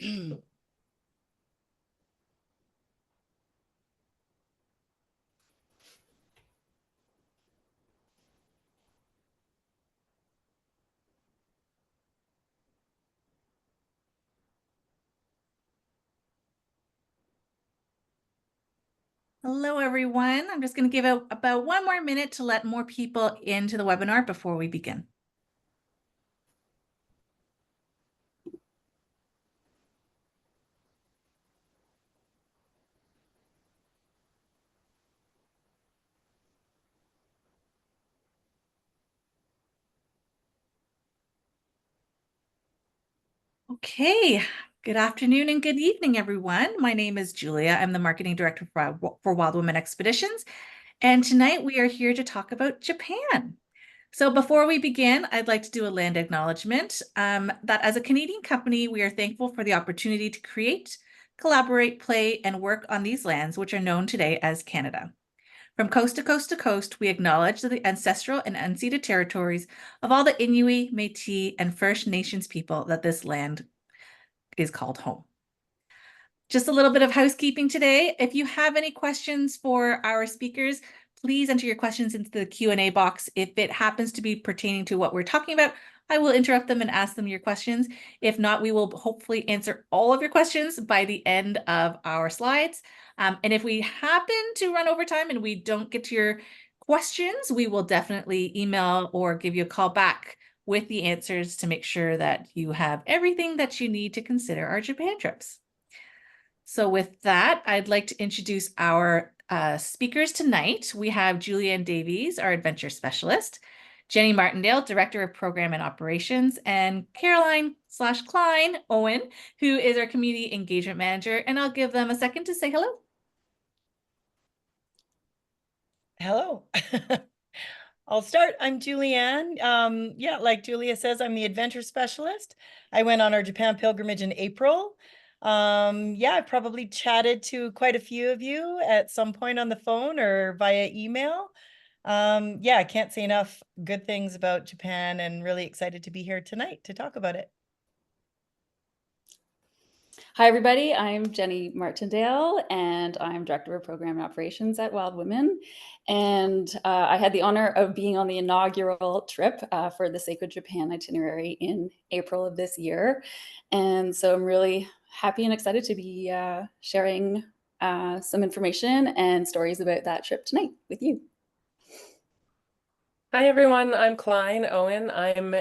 Hello, everyone. I'm just going to give about 1 more minute to let more people into the webinar before we begin. Okay, good afternoon and good evening, everyone. My name is Julia. I'm the Marketing Director for Wild Women Expeditions, and tonight we are here to talk about Japan. So before we begin, I'd like to do a land acknowledgement that as a Canadian company, we are thankful for the opportunity to create, collaborate, play, and work on these lands, which are known today as Canada. From coast to coast to coast, we acknowledge the ancestral and unceded territories of all the Inuit, Métis, and First Nations people that this land is called home. Just a little bit of housekeeping today. If you have any questions for our speakers, please enter your questions into the Q&A box. If it happens to be pertaining to what we're talking about, I will interrupt them and ask them your questions. If not, we will hopefully answer all of your questions by the end of our slides. And if we happen to run over time and we don't get to your questions, we will definitely email or give you a call back with the answers to make sure that you have everything that you need to consider our Japan trips. So with that, I'd like to introduce our speakers tonight. We have Julianne Davies, our adventure specialist, Jenny Martindale, Director of Program and Operations, and Caroline/Klein Owen, who is our Community Engagement Manager. And I'll give them a second to say hello. Hello. I'll start. I'm Julianne. Yeah, like Julia says, I'm the adventure specialist. I went on our Japan pilgrimage in April. Yeah, I probably chatted to quite a few of you at some point on the phone or via email. Yeah, I can't say enough good things about Japan and really excited to be here tonight to talk about it. Hi, everybody. I'm Jenny Martindale, and I'm Director of Program and Operations at Wild Women. And I had the honor of being on the inaugural trip for the Sacred Japan itinerary in April of this year. And so I'm really happy and excited to be sharing some information and stories about that trip tonight with you. Hi, everyone. I'm Klein Owen. I'm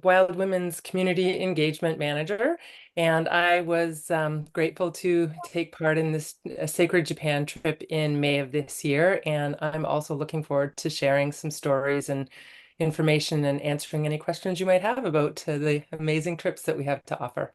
Wild Women's Community Engagement Manager, and I was grateful to take part in this Sacred Japan trip in May of this year. And I'm also looking forward to sharing some stories and information and answering any questions you might have about the amazing trips that we have to offer.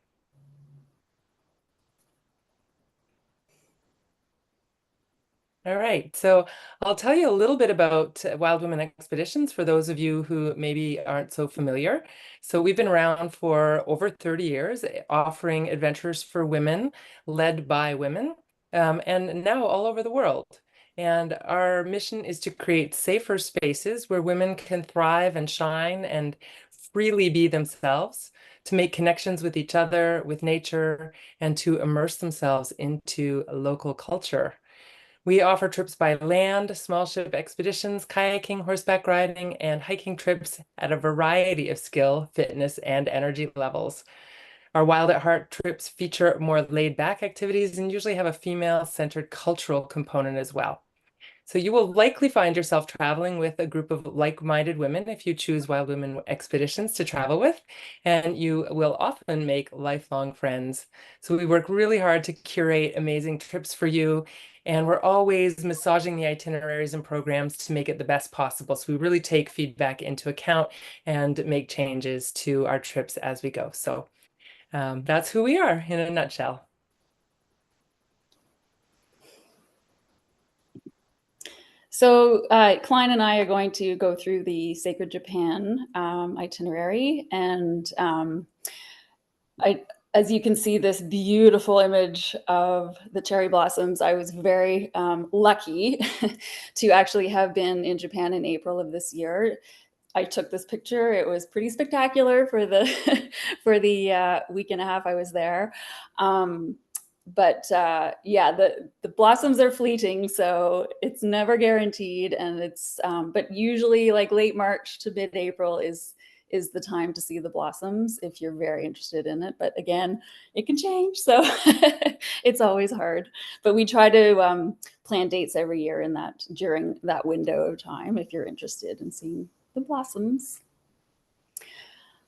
All right, so I'll tell you a little bit about Wild Women Expeditions for those of you who maybe aren't so familiar. So we've been around for over 30 years, offering adventures for women, led by women, and now all over the world. And our mission is to create safer spaces where women can thrive and shine and freely be themselves, to make connections with each other, with nature, and to immerse themselves into local culture. We offer trips by land, small ship expeditions, kayaking, horseback riding, and hiking trips at a variety of skill, fitness, and energy levels. Our Wild at Heart trips feature more laid-back activities and usually have a female-centered cultural component as well. So you will likely find yourself traveling with a group of like-minded women if you choose Wild Women Expeditions to travel with, and you will often make lifelong friends. So we work really hard to curate amazing trips for you, and we're always massaging the itineraries and programs to make it the best possible. So we really take feedback into account and make changes to our trips as we go. So that's who we are in a nutshell. So Klein and I are going to go through the Sacred Japan itinerary. And as you can see, this beautiful image of the cherry blossoms, I was very lucky to actually have been in Japan in April of this year. I took this picture. It was pretty spectacular for the for the week and a half I was there. Yeah, the blossoms are fleeting, so it's never guaranteed. And it's but usually like late March to mid-April is the time to see the blossoms if you're very interested in it. But again, it can change, so it's always hard. But we try to plan dates every year in that during that window of time if you're interested in seeing the blossoms.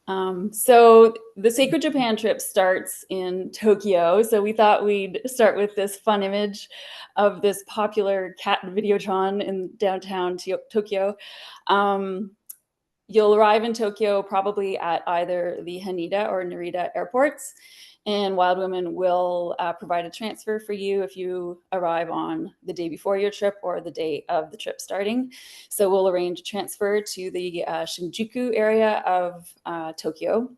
So the Sacred Japan trip starts in Tokyo. So we thought we'd start with this fun image of this popular cat Videotron in downtown Tokyo. You'll arrive in Tokyo probably at either the Haneda or Narita airports, and Wild Women will provide a transfer for you if you arrive on the day before your trip or the day of the trip starting. So we'll arrange a transfer to the Shinjuku area of Tokyo,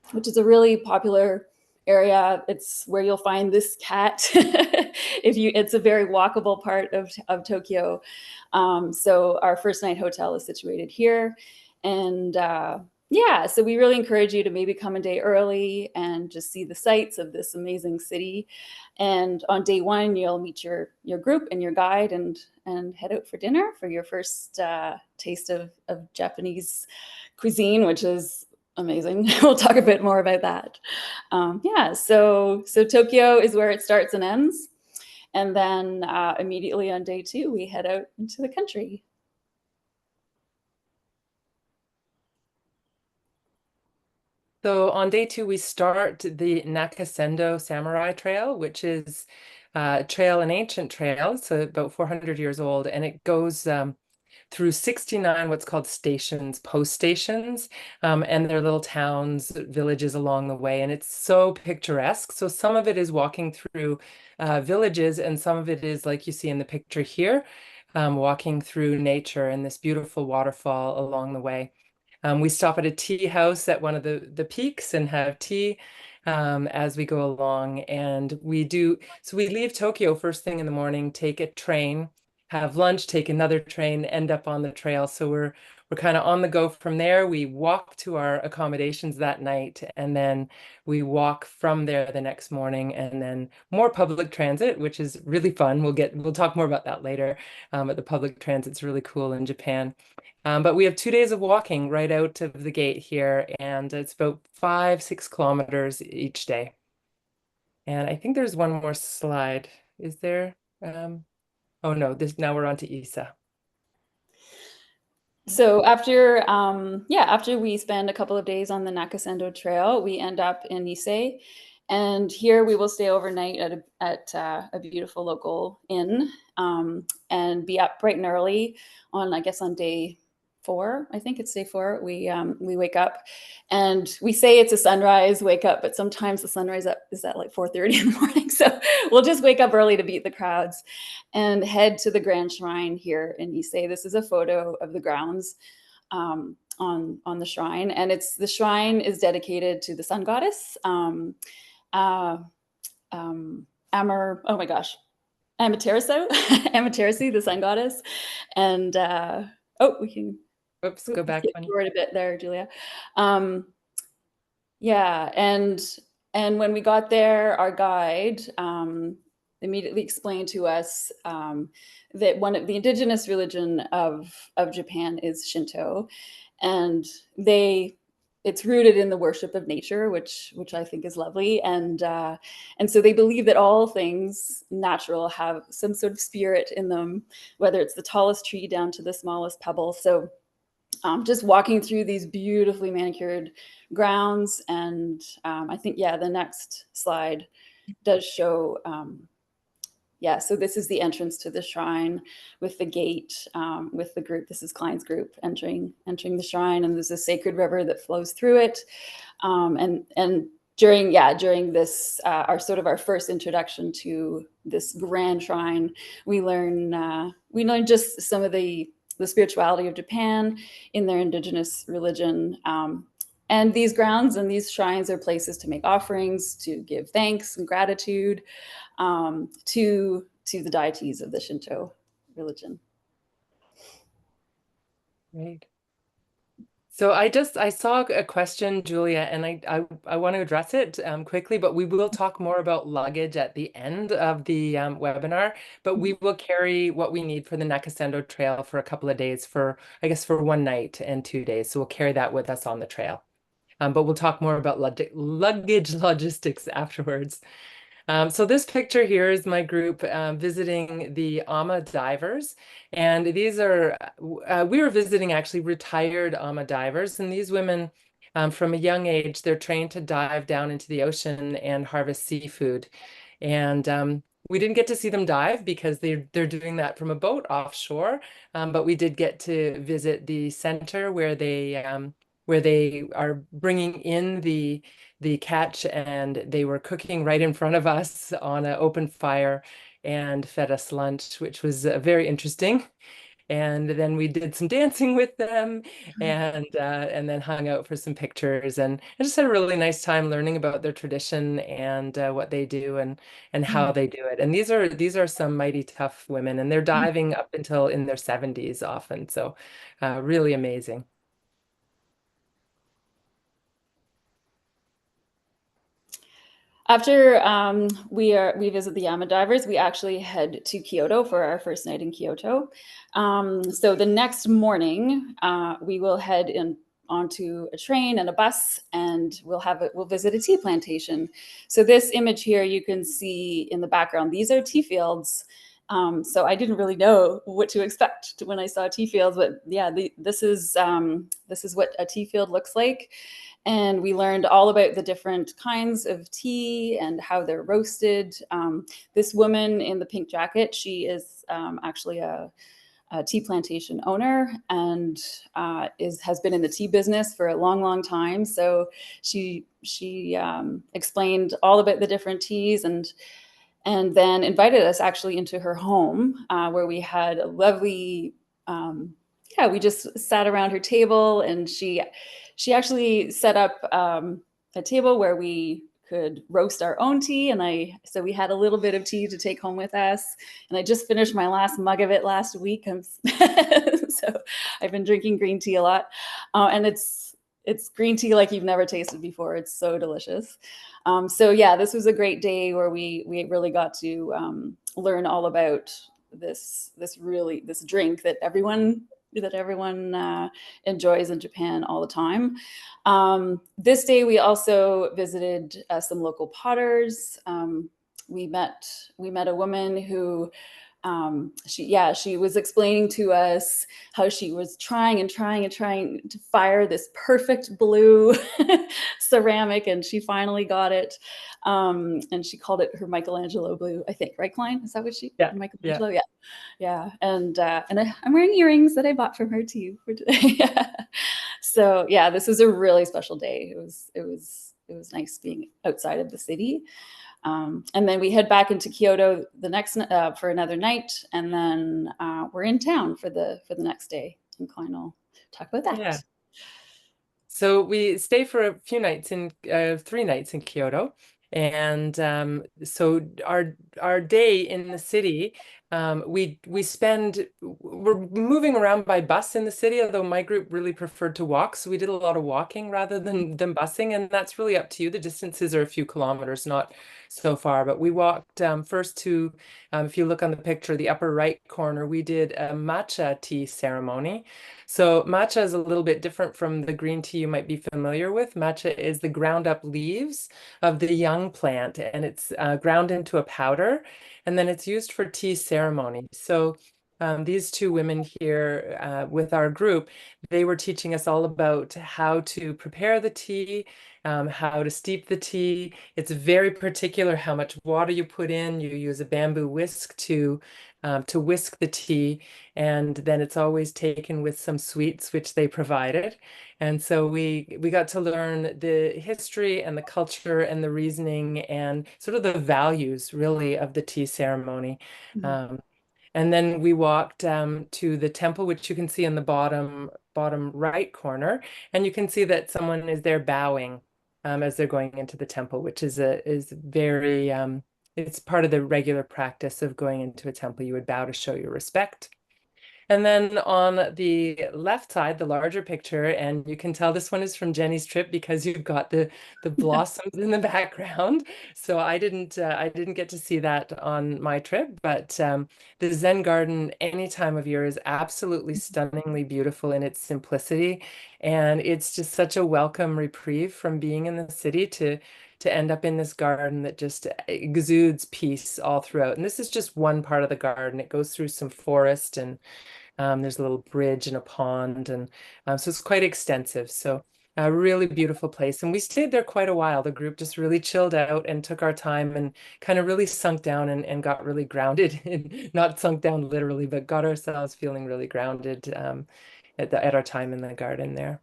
which is a really popular area. It's where you'll find this cat. It's a very walkable part of Tokyo. So our first night hotel is situated here. And yeah, so we really encourage you to maybe come a day early and just see the sights of this amazing city. And on day one, you'll meet your group and your guide and head out for dinner for your first taste of Japanese cuisine, which is amazing. We'll talk a bit more about that. Yeah, so Tokyo is where it starts and ends. And then immediately on day two, we head out into the country. So on day two, we start the Nakasendo Samurai Trail, which is an ancient trail, so about 400 years old, and it goes through 69 what's called stations, post stations, and their little towns, villages along the way, and it's so picturesque. So some of it is walking through villages, and some of it is like you see in the picture here, walking through nature and this beautiful waterfall along the way. We stop at a tea house at one of the peaks and have tea as we go along. And we leave Tokyo first thing in the morning, take a train, have lunch, take another train, end up on the trail. So we're kind of on the go from there. We walk to our accommodations that night, and then we walk from there the next morning, and then more public transit, which is really fun. We'll talk more about that later. But the public transit's really cool in Japan. But we have 2 days of walking right out of the gate here, and it's about 5-6 kilometers each day. And I think there's one more slide. Is there? Oh no, now we're on to Ise. So after we spend a couple of days on the Nakasendo Trail, we end up in Ise, and here we will stay overnight at a beautiful local inn, and be up bright and early on, I guess, on day 4. I think it's day 4. We wake up, and we say it's a sunrise wake up, but sometimes the sunrise is at like 4:30 in the morning. So we'll just wake up early to beat the crowds and head to the Grand Shrine here in Ise. This is a photo of the grounds on the shrine, and the shrine is dedicated to the sun goddess, Amaterasu, Amaterasu, the sun goddess. And we can Oops, go back skip one. forward a bit there, Julia. Yeah, and when we got there, our guide immediately explained to us that one of the indigenous religion of Japan is Shinto, and it's rooted in the worship of nature, which I think is lovely, and so they believe that all things natural have some sort of spirit in them, whether it's the tallest tree down to the smallest pebble. So just walking through these beautifully manicured grounds, and I think, yeah, the next slide does show, so this is the entrance to the shrine with the gate, with the group. This is Klein's group entering the shrine, and there's a sacred river that flows through it. And during this, our first introduction to this grand shrine, we learn just some of the spirituality of Japan in their indigenous religion. And these grounds and these shrines are places to make offerings, to give thanks and gratitude to the deities of the Shinto religion. Great. So I saw a question, Julia, and I want to address it quickly, but we will talk more about luggage at the end of the webinar. But we will carry what we need for the Nakasendo Trail for a couple of days, for I guess for 1 night and 2 days. So we'll carry that with us on the trail. But we'll talk more about luggage logistics afterwards. So this picture here is my group visiting the AMA divers. And these are, we were visiting actually retired AMA divers. And these women, from a young age, they're trained to dive down into the ocean and harvest seafood. And we didn't get to see them dive because they're doing that from a boat offshore. But we did get to visit the center where they are bringing in the catch, and they were cooking right in front of us on an open fire and fed us lunch, which was very interesting. And then we did some dancing with them, and then hung out for some pictures, and I just had a really nice time learning about their tradition and what they do and how they do it. And these are some mighty tough women, and they're diving up until in their 70s often, so really amazing. After we visit the Yama divers, we actually head to Kyoto for our first night in Kyoto. So the next morning, we will head in onto a train and a bus, and we'll visit a tea plantation. So this image here, you can see in the background, these are tea fields. So I didn't really know what to expect when I saw tea fields, but yeah, this is what a tea field looks like. And we learned all about the different kinds of tea and how they're roasted. This woman in the pink jacket, she is actually a tea plantation owner, and has been in the tea business for a long, long time. So she explained all about the different teas, and then invited us actually into her home, where we had a lovely, yeah, we just sat around her table, and she actually set up a table where we could roast our own tea. And so we had a little bit of tea to take home with us. And I just finished my last mug of it last week. So I've been drinking green tea a lot. And it's green tea like you've never tasted before. It's so delicious. So yeah, this was a great day where we really got to learn all about this drink that everyone enjoys in Japan all the time. This day we also visited some local potters. We met a woman who she was explaining to us how she was trying to fire this perfect blue ceramic, and she finally got it. And she called it her Michelangelo blue, I think, right, Klein? Is that what she? Yeah, Michelangelo, yeah. And I'm wearing earrings that I bought from her too for today. So yeah, this was a really special day. It was nice being outside of the city. And then we head back into Kyoto the next for another night, and then we're in town for the next day. And Klein will talk about that. Yeah. So we stay for a few nights 3 nights in Kyoto. And so our day in the city, we're moving around by bus in the city, although my group really preferred to walk. So we did a lot of walking rather than busing, and that's really up to you. The distances are a few kilometers, not so far, but we walked first to, if you look on the picture, the upper right corner, we did a matcha tea ceremony. So matcha is a little bit different from the green tea you might be familiar with. Matcha is the ground up leaves of the young plant, and it's ground into a powder, and then it's used for tea ceremony. So these two women here with our group, they were teaching us all about how to prepare the tea, how to steep the tea. It's very particular how much water you put in. You use a bamboo whisk to whisk the tea, and then it's always taken with some sweets, which they provided. And so we got to learn the history and the culture and the reasoning and sort of the values really of the tea ceremony. And then we walked to the temple, which you can see in the bottom right corner, and you can see that someone is there bowing as they're going into the temple, which is very it's part of the regular practice of going into a temple. You would bow to show your respect. And then on the left side, the larger picture, and you can tell this one is from Jenny's trip because you've got the blossoms in the background. So I didn't get to see that on my trip, but the Zen garden any time of year is absolutely stunningly beautiful in its simplicity. And it's just such a welcome reprieve from being in the city to end up in this garden that just exudes peace all throughout. And this is just one part of the garden. It goes through some forest, and there's a little bridge and a pond, and so it's quite extensive. So a really beautiful place. And we stayed there quite a while. The group just really chilled out and took our time and kind of really sunk down and got really grounded. Not sunk down literally, but got ourselves feeling really grounded at our time in the garden there.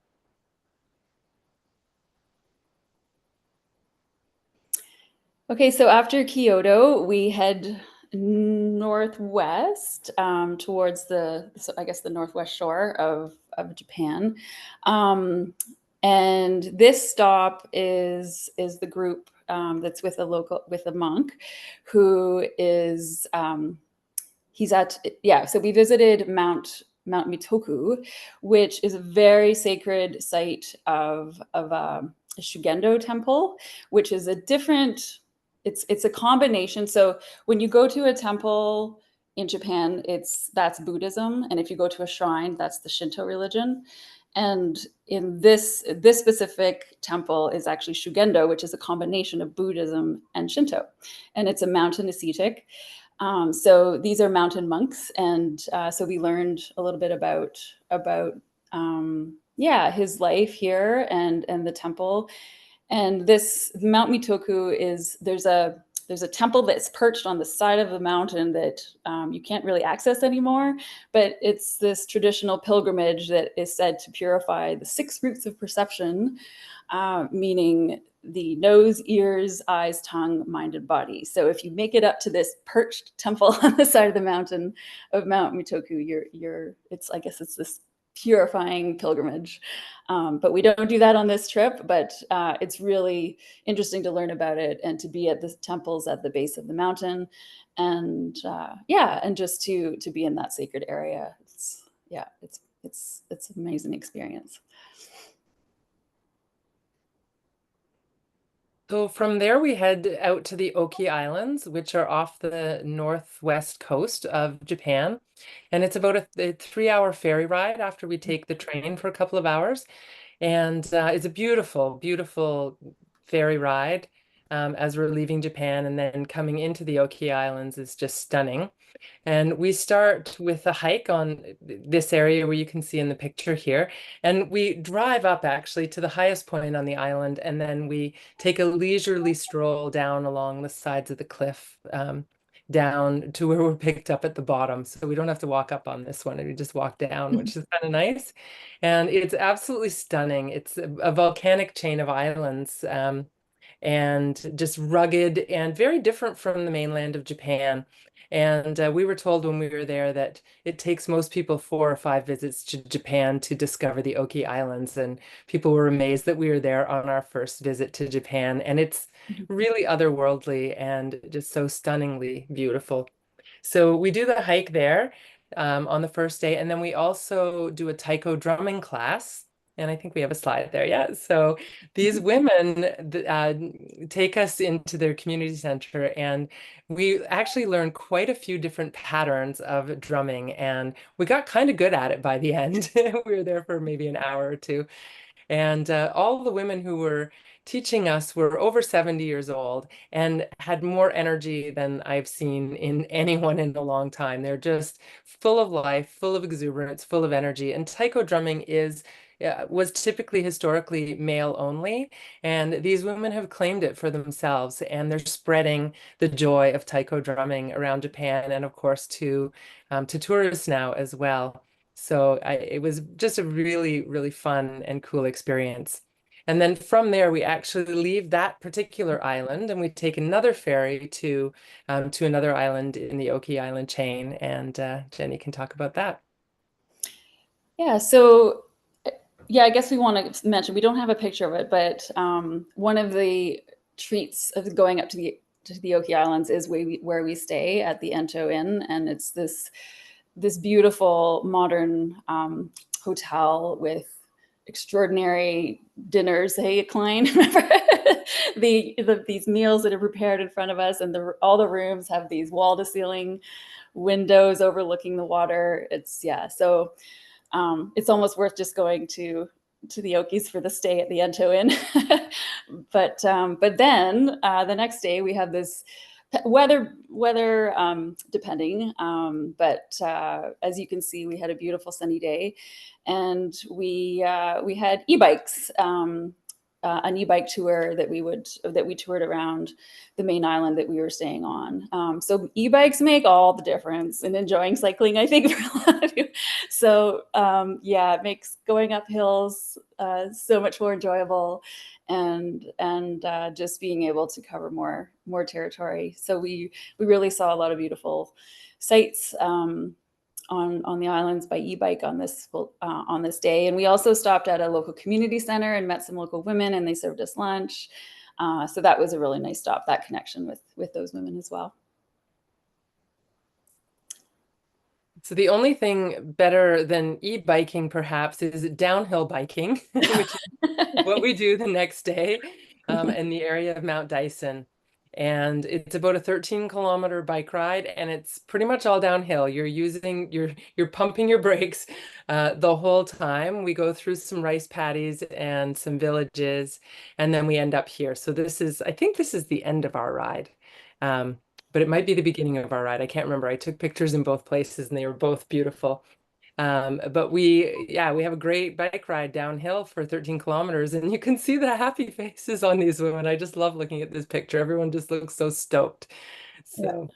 Okay, so after Kyoto, we head northwest towards I guess the northwest shore of Japan. And this stop is the group that's with a monk who is so we visited Mount Mitoku, which is a very sacred site of a Shugendo temple, which is a different, it's a combination. So when you go to a temple in Japan, that's Buddhism, and if you go to a shrine, that's the Shinto religion. And in this specific temple is actually Shugendo, which is a combination of Buddhism and Shinto, and it's a mountain ascetic. So these are mountain monks, and so we learned a little bit about his life here and the temple. And this Mount Mitoku there's a temple that's perched on the side of the mountain that you can't really access anymore, but it's this traditional pilgrimage that is said to purify the 6 roots of perception, meaning the nose, ears, eyes, tongue, mind, and body. So if you make it up to this perched temple on the side of the mountain of Mount Mitoku, I guess it's this purifying pilgrimage. But we don't do that on this trip, but it's really interesting to learn about it and to be at the temples at the base of the mountain, and and just to be in that sacred area. It's an amazing experience. So from there, we head out to the Oki Islands, which are off the northwest coast of Japan. And it's about a 3-hour ferry ride after we take the train for a couple of hours. And it's a beautiful, beautiful ferry ride as we're leaving Japan, and then coming into the Oki Islands is just stunning. And we start with a hike on this area where you can see in the picture here. And we drive up actually to the highest point on the island, and then we take a leisurely stroll down along the sides of the cliff down to where we're picked up at the bottom. So we don't have to walk up on this one, and we just walk down, which is kind of nice. And it's absolutely stunning. It's a volcanic chain of islands, and just rugged and very different from the mainland of Japan. And we were told when we were there that it takes most people 4 or 5 visits to Japan to discover the Oki Islands. And people were amazed that we were there on our first visit to Japan. And it's really otherworldly and just so stunningly beautiful. So we do the hike there on the first day. And then we also do a taiko drumming class. And I think we have a slide there. Yeah. So these women take us into their community center, and we actually learned quite a few different patterns of drumming, and we got kind of good at it by the end. We were there for maybe an hour or 2. And all the women who were teaching us were over 70 years old and had more energy than I've seen in anyone in a long time. They're just full of life, full of exuberance, full of energy. And taiko drumming was typically historically male only, and these women have claimed it for themselves, and they're spreading the joy of taiko drumming around Japan, and of course to tourists now as well. So it was just a really, really fun and cool experience. And then from there, we actually leave that particular island, and we take another ferry to another island in the Oki Island chain. And Jenny can talk about that. Yeah, so I guess we want to mention, we don't have a picture of it, but one of the treats of going up to the Oki Islands is where we stay at the Ento Inn, and it's this beautiful modern hotel with extraordinary dinners. Hey, Klein, remember these meals that are prepared in front of us, and all the rooms have these wall-to-ceiling windows overlooking the water. It's so it's almost worth just going to the Okies for the stay at the Ento Inn. but then the next day we have this weather depending, but as you can see, we had a beautiful sunny day, and we had e-bikes, an e-bike tour that we toured around the main island that we were staying on. So e-bikes make all the difference in enjoying cycling, I think, for a lot of you. So yeah, it makes going up hills so much more enjoyable, and just being able to cover more territory. So we really saw a lot of beautiful sights on the islands by e-bike on this day. And we also stopped at a local community center and met some local women, and they served us lunch. So that was a really nice stop, that connection with those women as well. So the only thing better than e-biking perhaps is downhill biking, which is what we do the next day in the area of Mount Dyson. And it's about a 13-kilometer bike ride, and it's pretty much all downhill. You're pumping your brakes the whole time. We go through some rice paddies and some villages, and then we end up here. So I think this is the end of our ride. But it might be the beginning of our ride. I can't remember. I took pictures in both places and they were both beautiful. But we have a great bike ride downhill for 13 kilometers, and you can see the happy faces on these women. I just love looking at this picture. Everyone just looks so stoked. So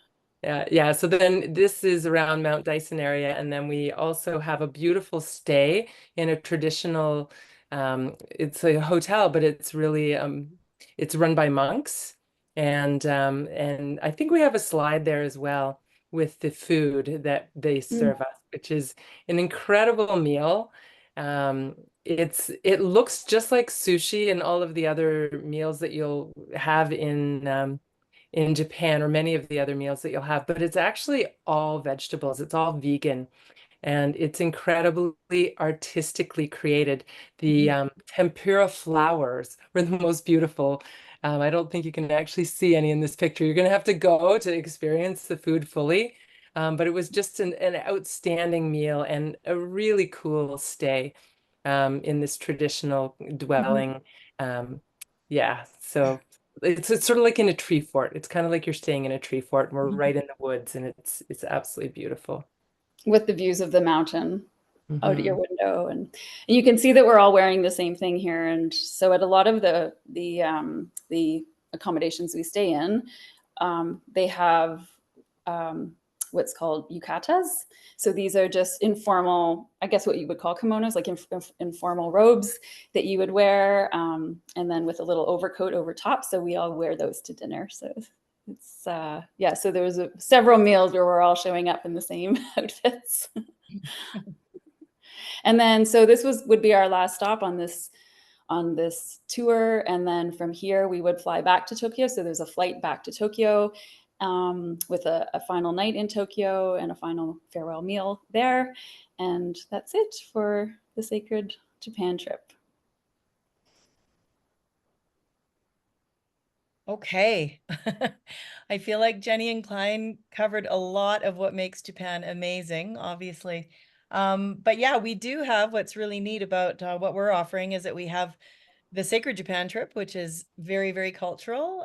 yeah. So then this is around Mount Dyson area, and then we also have a beautiful stay in a traditional, it's a hotel, but it's really it's run by monks. And I think we have a slide there as well with the food that they serve us, which is an incredible meal. It looks just like sushi and all of the other meals that you'll have in Japan, or many of the other meals that you'll have, but it's actually all vegetables. It's all vegan. And it's incredibly artistically created. The tempura flowers were the most beautiful. I don't think you can actually see any in this picture. You're going to have to go to experience the food fully. But it was just an outstanding meal and a really cool stay in this traditional dwelling. Yeah, so it's sort of like in a tree fort. It's kind of like you're staying in a tree fort, and we're right in the woods, and it's absolutely beautiful. With the views of the mountain out your window, and you can see that we're all wearing the same thing here. And so at a lot of the accommodations we stay in, they have what's called yukatas. So these are just informal, I guess what you would call kimonos, like informal robes that you would wear, and then with a little overcoat over top. So we all wear those to dinner. So it's so there was several meals where we're all showing up in the same outfits. And then so this would be our last stop on this tour, and then from here we would fly back to Tokyo. So there's a flight back to Tokyo with a final night in Tokyo and a final farewell meal there, and that's it for the Sacred Japan trip. Okay. I feel like Jenny and Klein covered a lot of what makes Japan amazing, obviously. But yeah, we do have, what's really neat about what we're offering is that we have the Sacred Japan trip, which is very, very cultural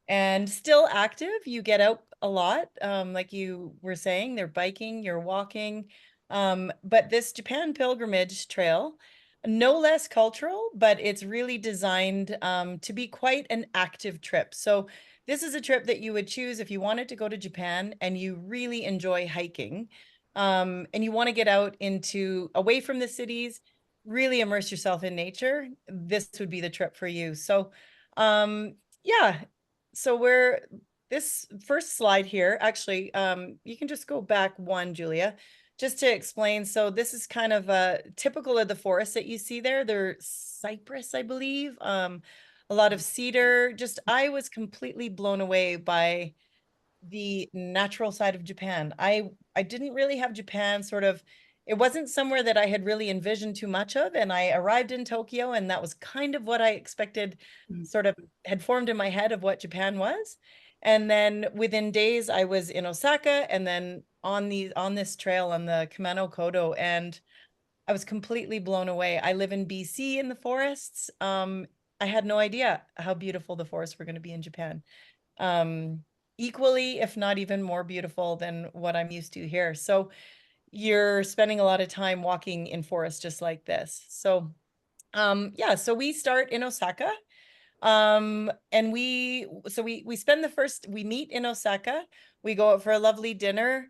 and still active. You get out a lot, like you were saying, they're biking, you're walking. But this Japan Pilgrimage Trail, no less cultural, but it's really designed to be quite an active trip. So this is a trip that you would choose if you wanted to go to Japan and you really enjoy hiking, and you want to get out away from the cities, really immerse yourself in nature. This would be the trip for you. So yeah, so this first slide here, actually, you can just go back one, Julia, just to explain. So this is kind of typical of the forest that you see there. They're cypress, I believe, a lot of cedar. I was completely blown away by the natural side of Japan. I I didn't really have Japan sort of, it wasn't somewhere that I had really envisioned too much of. And I arrived in Tokyo, and that was kind of what I expected, sort of had formed in my head of what Japan was. And then within days, I was in Osaka, and then on this trail on the Kumano Kodo, and I was completely blown away. I live in BC in the forests. I had no idea how beautiful the forests were going to be in Japan. Equally, if not even more beautiful than what I'm used to here. So you're spending a lot of time walking in forests just like this. So yeah, so we start in Osaka. And we spend we meet in Osaka. We go out for a lovely dinner.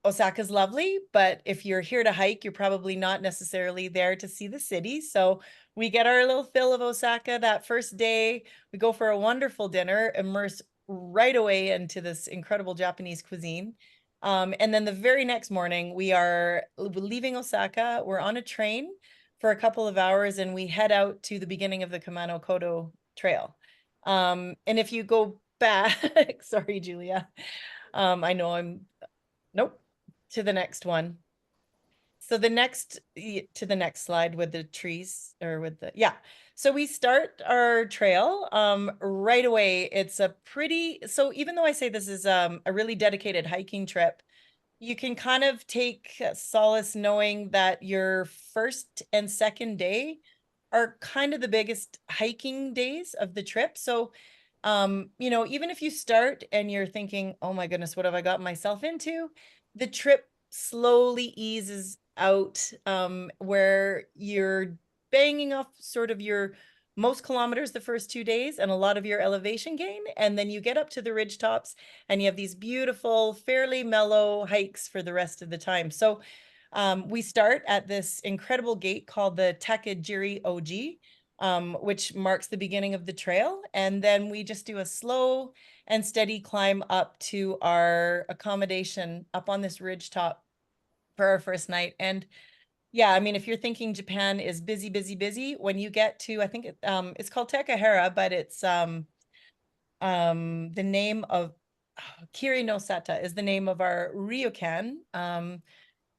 Osaka's lovely, but if you're here to hike, you're probably not necessarily there to see the city. So we get our little fill of Osaka that first day. We go for a wonderful dinner, immerse right away into this incredible Japanese cuisine. And then the very next morning, we are leaving Osaka. We're on a train for a couple of hours, and we head out to the beginning of the Kumano Kodo Trail. And if you go back, sorry, Julia. I know nope, to the next one. So to the next slide with the trees, or with the, yeah. So we start our trail right away. It's so even though I say this is a really dedicated hiking trip, you can kind of take solace knowing that your first and second day are kind of the biggest hiking days of the trip. So, even if you start and you're thinking, oh my goodness, what have I got myself into? The trip slowly eases out, where you're banging off sort of your most kilometers the first 2 days and a lot of your elevation gain. And then you get up to the ridge tops, and you have these beautiful, fairly mellow hikes for the rest of the time. So we start at this incredible gate called the Takajiri Oji, which marks the beginning of the trail. And then we just do a slow and steady climb up to our accommodation up on this ridge top for our first night. And yeah, I mean, if you're thinking Japan is busy, busy, busy, when you get to, I think it's called Takahara, but it's the name of Kiri no Sata is the name of our ryokan.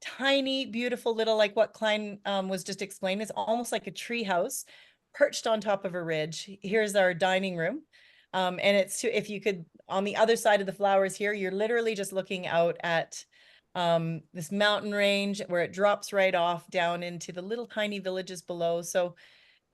Tiny, beautiful little, like what Klein was just explaining, it's almost like a tree house perched on top of a ridge. Here's our dining room. And it's if you could, on the other side of the flowers here, you're literally just looking out at this mountain range where it drops right off down into the little tiny villages below. So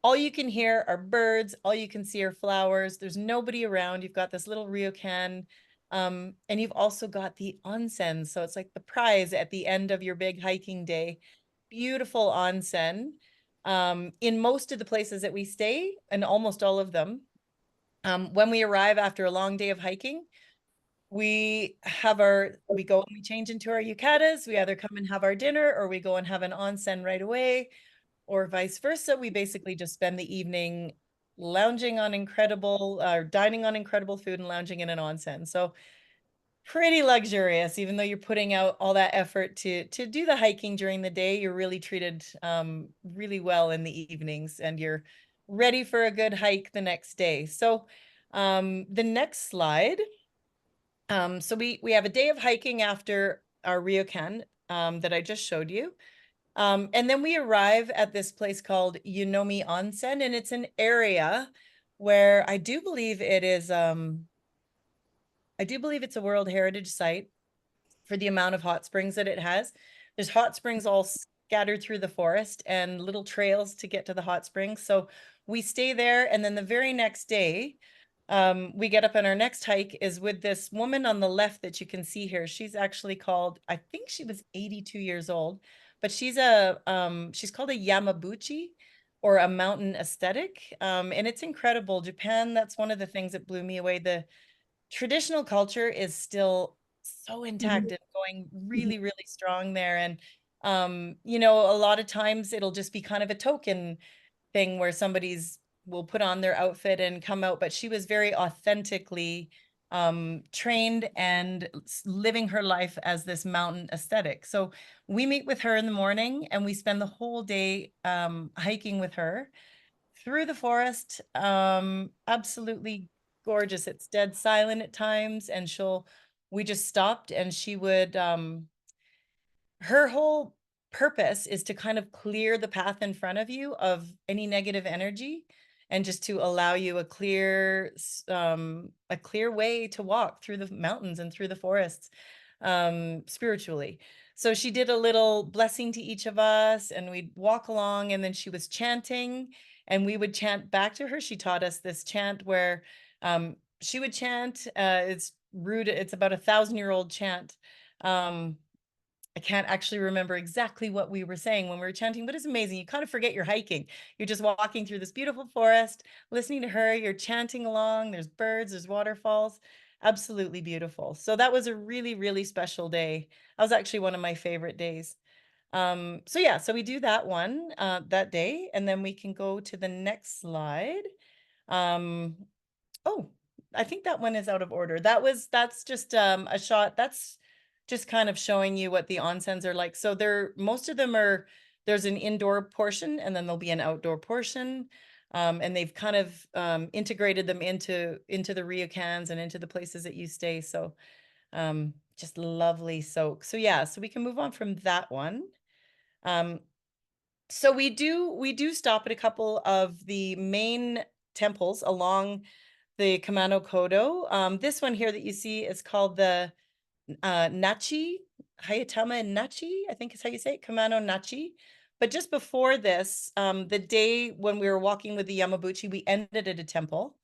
all you can hear are birds, all you can see are flowers. There's nobody around. You've got this little ryokan, and you've also got the onsen. So it's like the prize at the end of your big hiking day. Beautiful onsen. In most of the places that we stay, and almost all of them, when we arrive after a long day of hiking, we go and we change into our yukatas. We either come and have our dinner, or we go and have an onsen right away, or vice versa. We basically just spend the evening lounging on dining on incredible food and lounging in an onsen. So pretty luxurious, even though you're putting out all that effort to do the hiking during the day. You're really treated really well in the evenings, and you're ready for a good hike the next day. So the next slide. So we have a day of hiking after our ryokan that I just showed you. And then we arrive at this place called Yunomi Onsen, and it's an area where I do believe it's a World Heritage Site for the amount of hot springs that it has. There's hot springs all scattered through the forest and little trails to get to the hot springs. So we stay there, and then the very next day, we get up, and our next hike is with this woman on the left that you can see here. She's actually called, I think she was 82 years old, but she's called a Yamabuchi, or a mountain aesthetic. And it's incredible. Japan, that's one of the things that blew me away. The traditional culture is still so intact and going really, really strong there. And, a lot of times it'll just be kind of a token thing where will put on their outfit and come out, but she was very authentically trained and living her life as this mountain aesthetic. So we meet with her in the morning, and we spend the whole day hiking with her through the forest. Absolutely gorgeous. It's dead silent at times, and she'll we just stopped, and she would, her whole purpose is to kind of clear the path in front of you of any negative energy, and just to allow you a clear way to walk through the mountains and through the forests, spiritually. So she did a little blessing to each of us, and we'd walk along, and then she was chanting, and we would chant back to her. She taught us this chant where, she would chant, it's rude, it's about 1,000-year-old chant. I can't actually remember exactly what we were saying when we were chanting, but it's amazing. You kind of forget you're hiking. You're just walking through this beautiful forest, listening to her, you're chanting along, there's birds, there's waterfalls. Absolutely beautiful. So that was a really, really special day. That was actually one of my favorite days. So yeah, so we do that one, that day, and then we can go to the next slide. Um, oh, I think that one is out of order. That's just a shot. That's just kind of showing you what the onsens are like. So most of them are, there's an indoor portion, and then there'll be an outdoor portion. And they've kind of integrated them into the ryokans and into the places that you stay. So just lovely soak. So yeah, so we can move on from that one. So we do stop at a couple of the main temples along the Kamano Kodo. This one here that you see is called the Nachi, Hayatama Nachi, I think is how you say it, Kamano Nachi. But just before this, the day when we were walking with the Yamabuchi, we ended at a temple.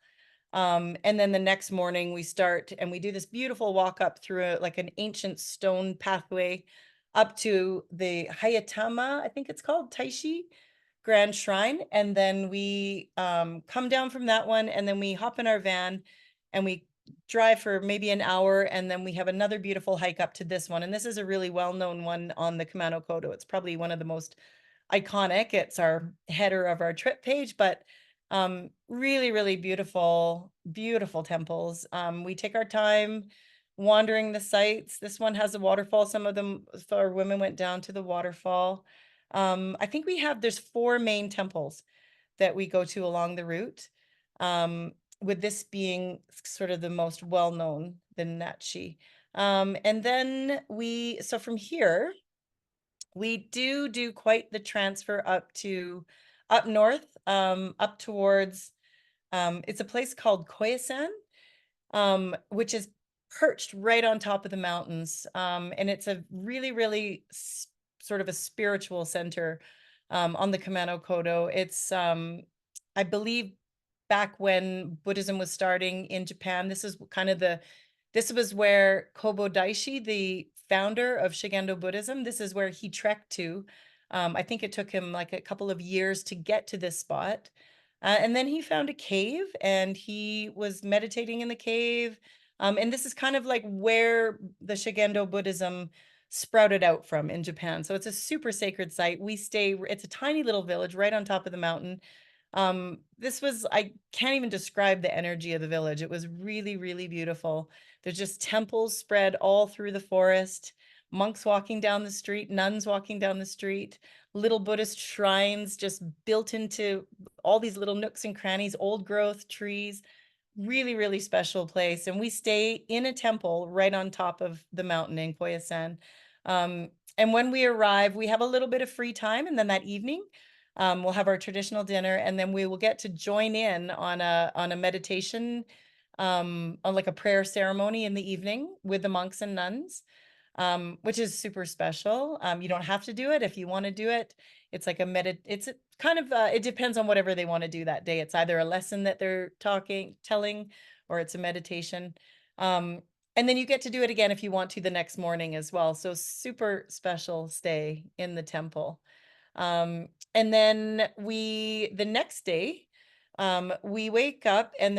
And then the next morning we start and we do this beautiful walk up through like an ancient stone pathway up to the Hayatama, I think it's called, Taishi Grand Shrine. And then we come down from that one, and then we hop in our van and we drive for maybe an hour, and then we have another beautiful hike up to this one. And this is a really well-known one on the Kamano Kodo. It's probably one of the most iconic. It's our header of our trip page, but really, really beautiful, beautiful temples. We take our time wandering the sites. This one has a waterfall. Some of them, our women went down to the waterfall. I think there's 4 main temples that we go to along the route. With this being sort of the most well-known, the Nachi. And then so from here, we do quite the transfer up north, up towards, it's a place called Koyasan, which is perched right on top of the mountains. And it's a really, really sort of a spiritual center on the Kamano Kodo. It's, I believe, back when Buddhism was starting in Japan, this was where Kobo Daishi, the founder of Shigendo Buddhism, this is where he trekked to. I think it took him like a couple of years to get to this spot. And then he found a cave, and he was meditating in the cave. And this is kind of like where the Shigendo Buddhism sprouted out from in Japan. So it's a super sacred site. It's a tiny little village right on top of the mountain. I can't even describe the energy of the village. It was really, really beautiful. There's just temples spread all through the forest, monks walking down the street, nuns walking down the street, little Buddhist shrines just built into all these little nooks and crannies, old growth trees, really, really special place. And we stay in a temple right on top of the mountain in Koyasan. And when we arrive, we have a little bit of free time. And then that evening, we'll have our traditional dinner, and then we will get to join in on a meditation, on like a prayer ceremony in the evening with the monks and nuns, which is super special. You don't have to do it if you want to do it. It's like it's a kind of, it depends on whatever they want to do that day. It's either a lesson that they're telling, or it's a meditation. And then you get to do it again if you want to the next morning as well. So super special stay in the temple. And then the next day, we wake up, and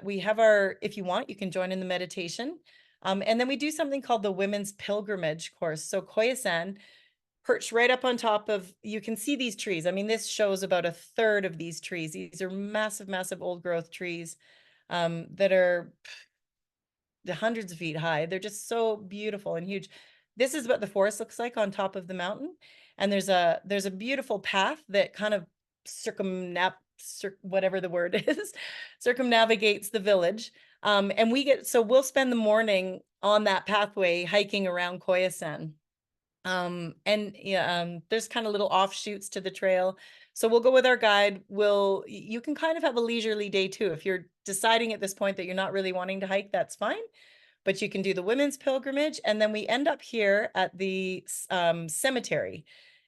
we have if you want, you can join in the meditation. And then we do something called the Women's Pilgrimage course. So Koyasan, perched right up on top of, you can see these trees. I mean, this shows about a third of these trees. These are massive, massive old growth trees that are the hundreds of feet high. They're just so beautiful and huge. This is what the forest looks like on top of the mountain. And there's a beautiful path that kind of whatever the word is, circumnavigates the village. And we'll spend the morning on that pathway hiking around Koyasan. And yeah, there's kind of little offshoots to the trail. So we'll go with our guide. You can kind of have a leisurely day too. If you're deciding at this point that you're not really wanting to hike, that's fine. But you can do the women's pilgrimage, and then we end up here at the cemetery.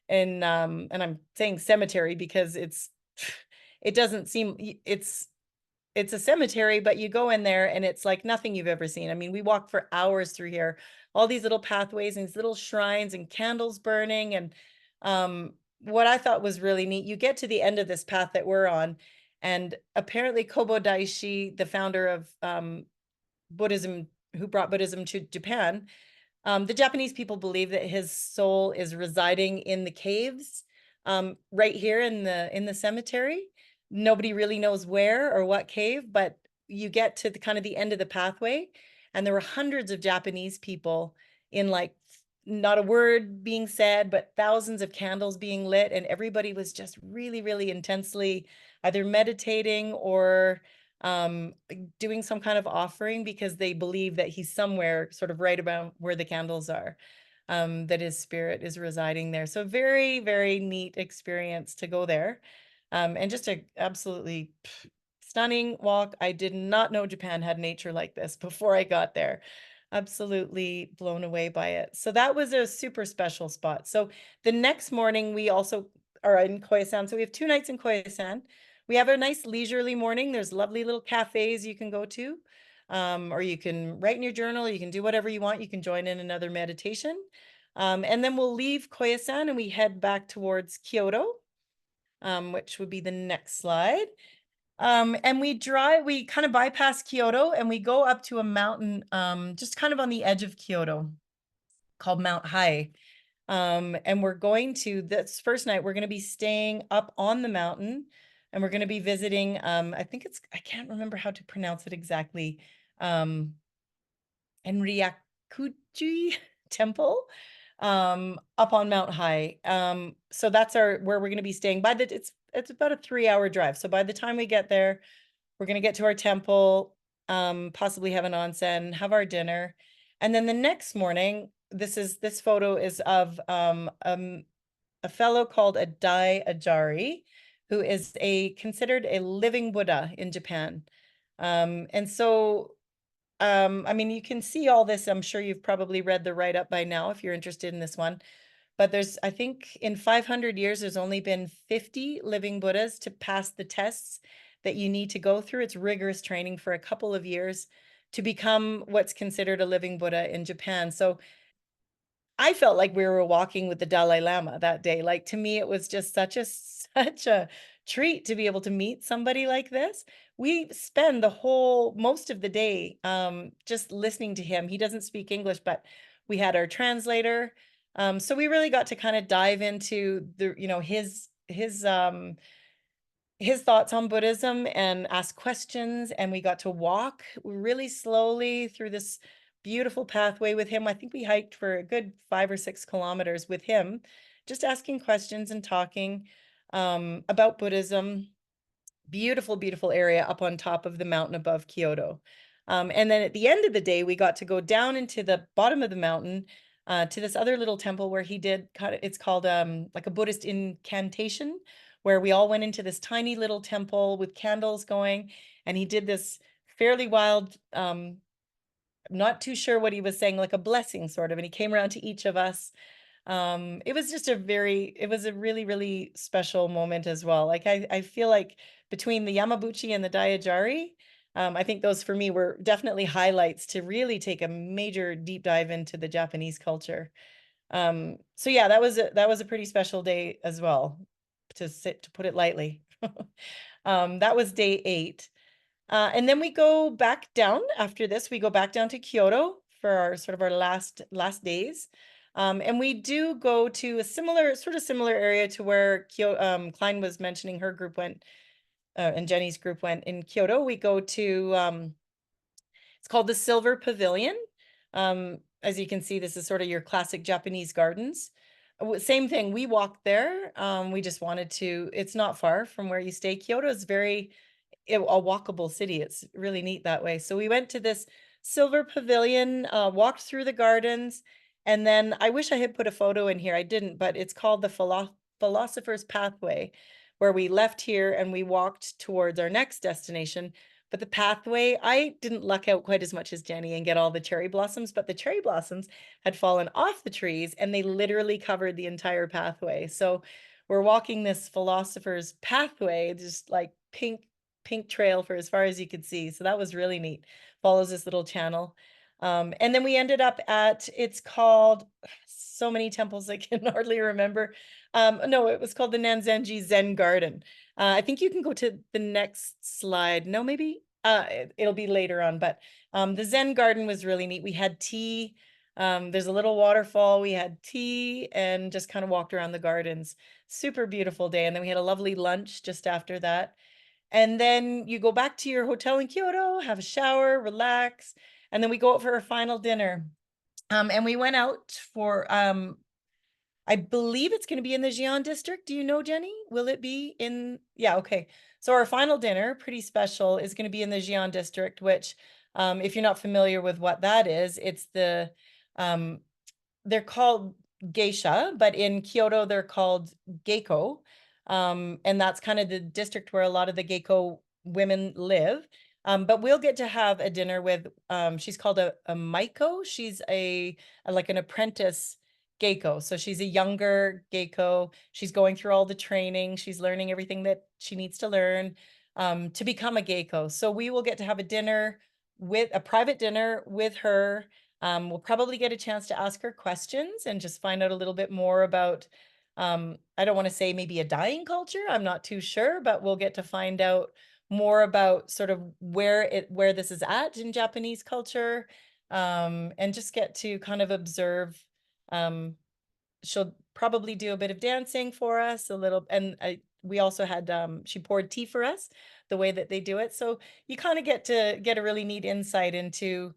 And I'm saying cemetery because it doesn't seem it's a cemetery, but you go in there and it's like nothing you've ever seen. I mean, we walked for hours through here, all these little pathways and these little shrines and candles burning. And what I thought was really neat, you get to the end of this path that we're on, and apparently Kobo Daishi, the founder of Buddhism, who brought Buddhism to Japan, the Japanese people believe that his soul is residing in the caves right here in the cemetery. Nobody really knows where or what cave, but you get to the kind of the end of the pathway, and there were hundreds of Japanese people in, like, not a word being said, but thousands of candles being lit, and everybody was just really, really intensely either meditating or doing some kind of offering, because they believe that he's somewhere sort of right about where the candles are, that his spirit is residing there. So very, very neat experience to go there. And just a absolutely stunning walk. I did not know Japan had nature like this before I got there. Absolutely blown away by it. So that was a super special spot. So the next morning we also are in Koyasan. So we have 2 nights in Koyasan. We have a nice leisurely morning. There's lovely little cafes you can go to, or you can write in your journal. You can do whatever you want. You can join in another meditation. And then we'll leave Koyasan and we head back towards Kyoto, which would be the next slide. And we kind of bypass Kyoto and we go up to a mountain, just kind of on the edge of Kyoto, called Mount Hai. And we're going to, this first night, we're going to be staying up on the mountain, and we're going to be visiting, I can't remember how to pronounce it exactly, Enryakuji Temple, up on Mount Hai. So that's where we're going to be staying. It's about a 3-hour drive. So by the time we get there, we're going to get to our temple, possibly have an onsen, have our dinner. And then the next morning, this photo is of a fellow called a Dai Ajari, who is considered a living Buddha in Japan. And so, I mean, you can see all this. I'm sure you've probably read the write-up by now if you're interested in this one. But I think in 500 years, there's only been 50 living Buddhas to pass the tests that you need to go through. It's rigorous training for a couple of years to become what's considered a living Buddha in Japan. So I felt like we were walking with the Dalai Lama that day. Like, to me, it was just such a treat to be able to meet somebody like this. We spend most of the day just listening to him. He doesn't speak English, but we had our translator. So we really got to kind of dive into his thoughts on Buddhism and ask questions. And we got to walk really slowly through this beautiful pathway with him. I think we hiked for a good 5 or 6 kilometers with him, just asking questions and talking about Buddhism. Beautiful, beautiful area up on top of the mountain above Kyoto. And then at the end of the day, we got to go down into the bottom of the mountain to this other little temple where he did it's called like a Buddhist incantation, where we all went into this tiny little temple with candles going, and he did this fairly wild, not too sure what he was saying, like a blessing sort of, and he came around to each of us. It was a really, really special moment as well. Like, I feel like between the Yamabuchi and the Dai Ajari, I think those for me were definitely highlights to really take a major deep dive into the Japanese culture. So yeah, that was a pretty special day as well, to put it lightly. That was day 8. And then we go back down after this. We go back down to Kyoto for our last days. And we do go to a similar area to where Klein was mentioning her group went, and Jenny's group went in Kyoto. We go to, it's called the Silver Pavilion. As you can see, this is sort of your classic Japanese gardens. Same thing, we walked there. We just wanted to, it's not far from where you stay. Kyoto is a walkable city. It's really neat that way. So we went to this silver pavilion, walked through the gardens, and then I wish I had put a photo in here. I didn't, but it's called the Philosopher's Pathway, where we left here and we walked towards our next destination. But the pathway, I didn't luck out quite as much as Jenny and get all the cherry blossoms, but the cherry blossoms had fallen off the trees and they literally covered the entire pathway. So we're walking this Philosopher's Pathway, just like pink trail for as far as you could see. So that was really neat. Follows this little channel. And then we ended up at, it's called, so many temples I can hardly remember. No, it was called the Nanzenji Zen Garden. I think you can go to the next slide. No, maybe it'll be later on, but the Zen Garden was really neat. We had tea. There's a little waterfall. We had tea and just kind of walked around the gardens. Super beautiful day. And then we had a lovely lunch just after that. And then you go back to your hotel in Kyoto, have a shower, relax, and then we go out for our final dinner. And we went out for I believe it's going to be in the Xi'an district. Do you know, Jenny? Will it be in? Yeah, okay. So our final dinner, pretty special, is going to be in the Xi'an district, which, if you're not familiar with what that is, it's the, they're called geisha, but in Kyoto, they're called geiko. And that's kind of the district where a lot of the geiko women live. But we'll get to have a dinner with, she's called a maiko. She's like an apprentice geiko. So she's a younger geiko. She's going through all the training. She's learning everything that she needs to learn to become a geiko. So we will get to have a private dinner with her. We'll probably get a chance to ask her questions and just find out a little bit more about, I don't want to say maybe a dying culture. I'm not too sure, but we'll get to find out more about sort of where this is at in Japanese culture, and just get to kind of observe. She'll probably do a bit of dancing for us a little, and we also had, she poured tea for us the way that they do it. So you kind of get to get a really neat insight into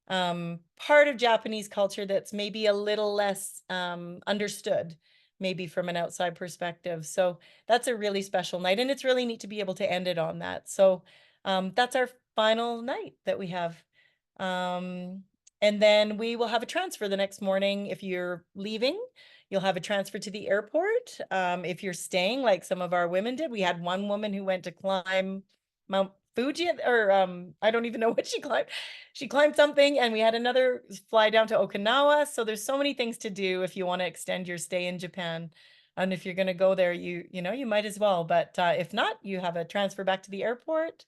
part of Japanese culture that's maybe a little less understood, maybe from an outside perspective. So that's a really special night, and it's really neat to be able to end it on that. So that's our final night that we have. And then we will have a transfer the next morning. If you're leaving, you'll have a transfer to the airport. If you're staying, like some of our women did, we had one woman who went to climb Mount Fuji, or I don't even know what she climbed. She climbed something, and we had another fly down to Okinawa. So there's so many things to do if you want to extend your stay in Japan. And if you're going to go there, you might as well. But if not, you have a transfer back to the airport,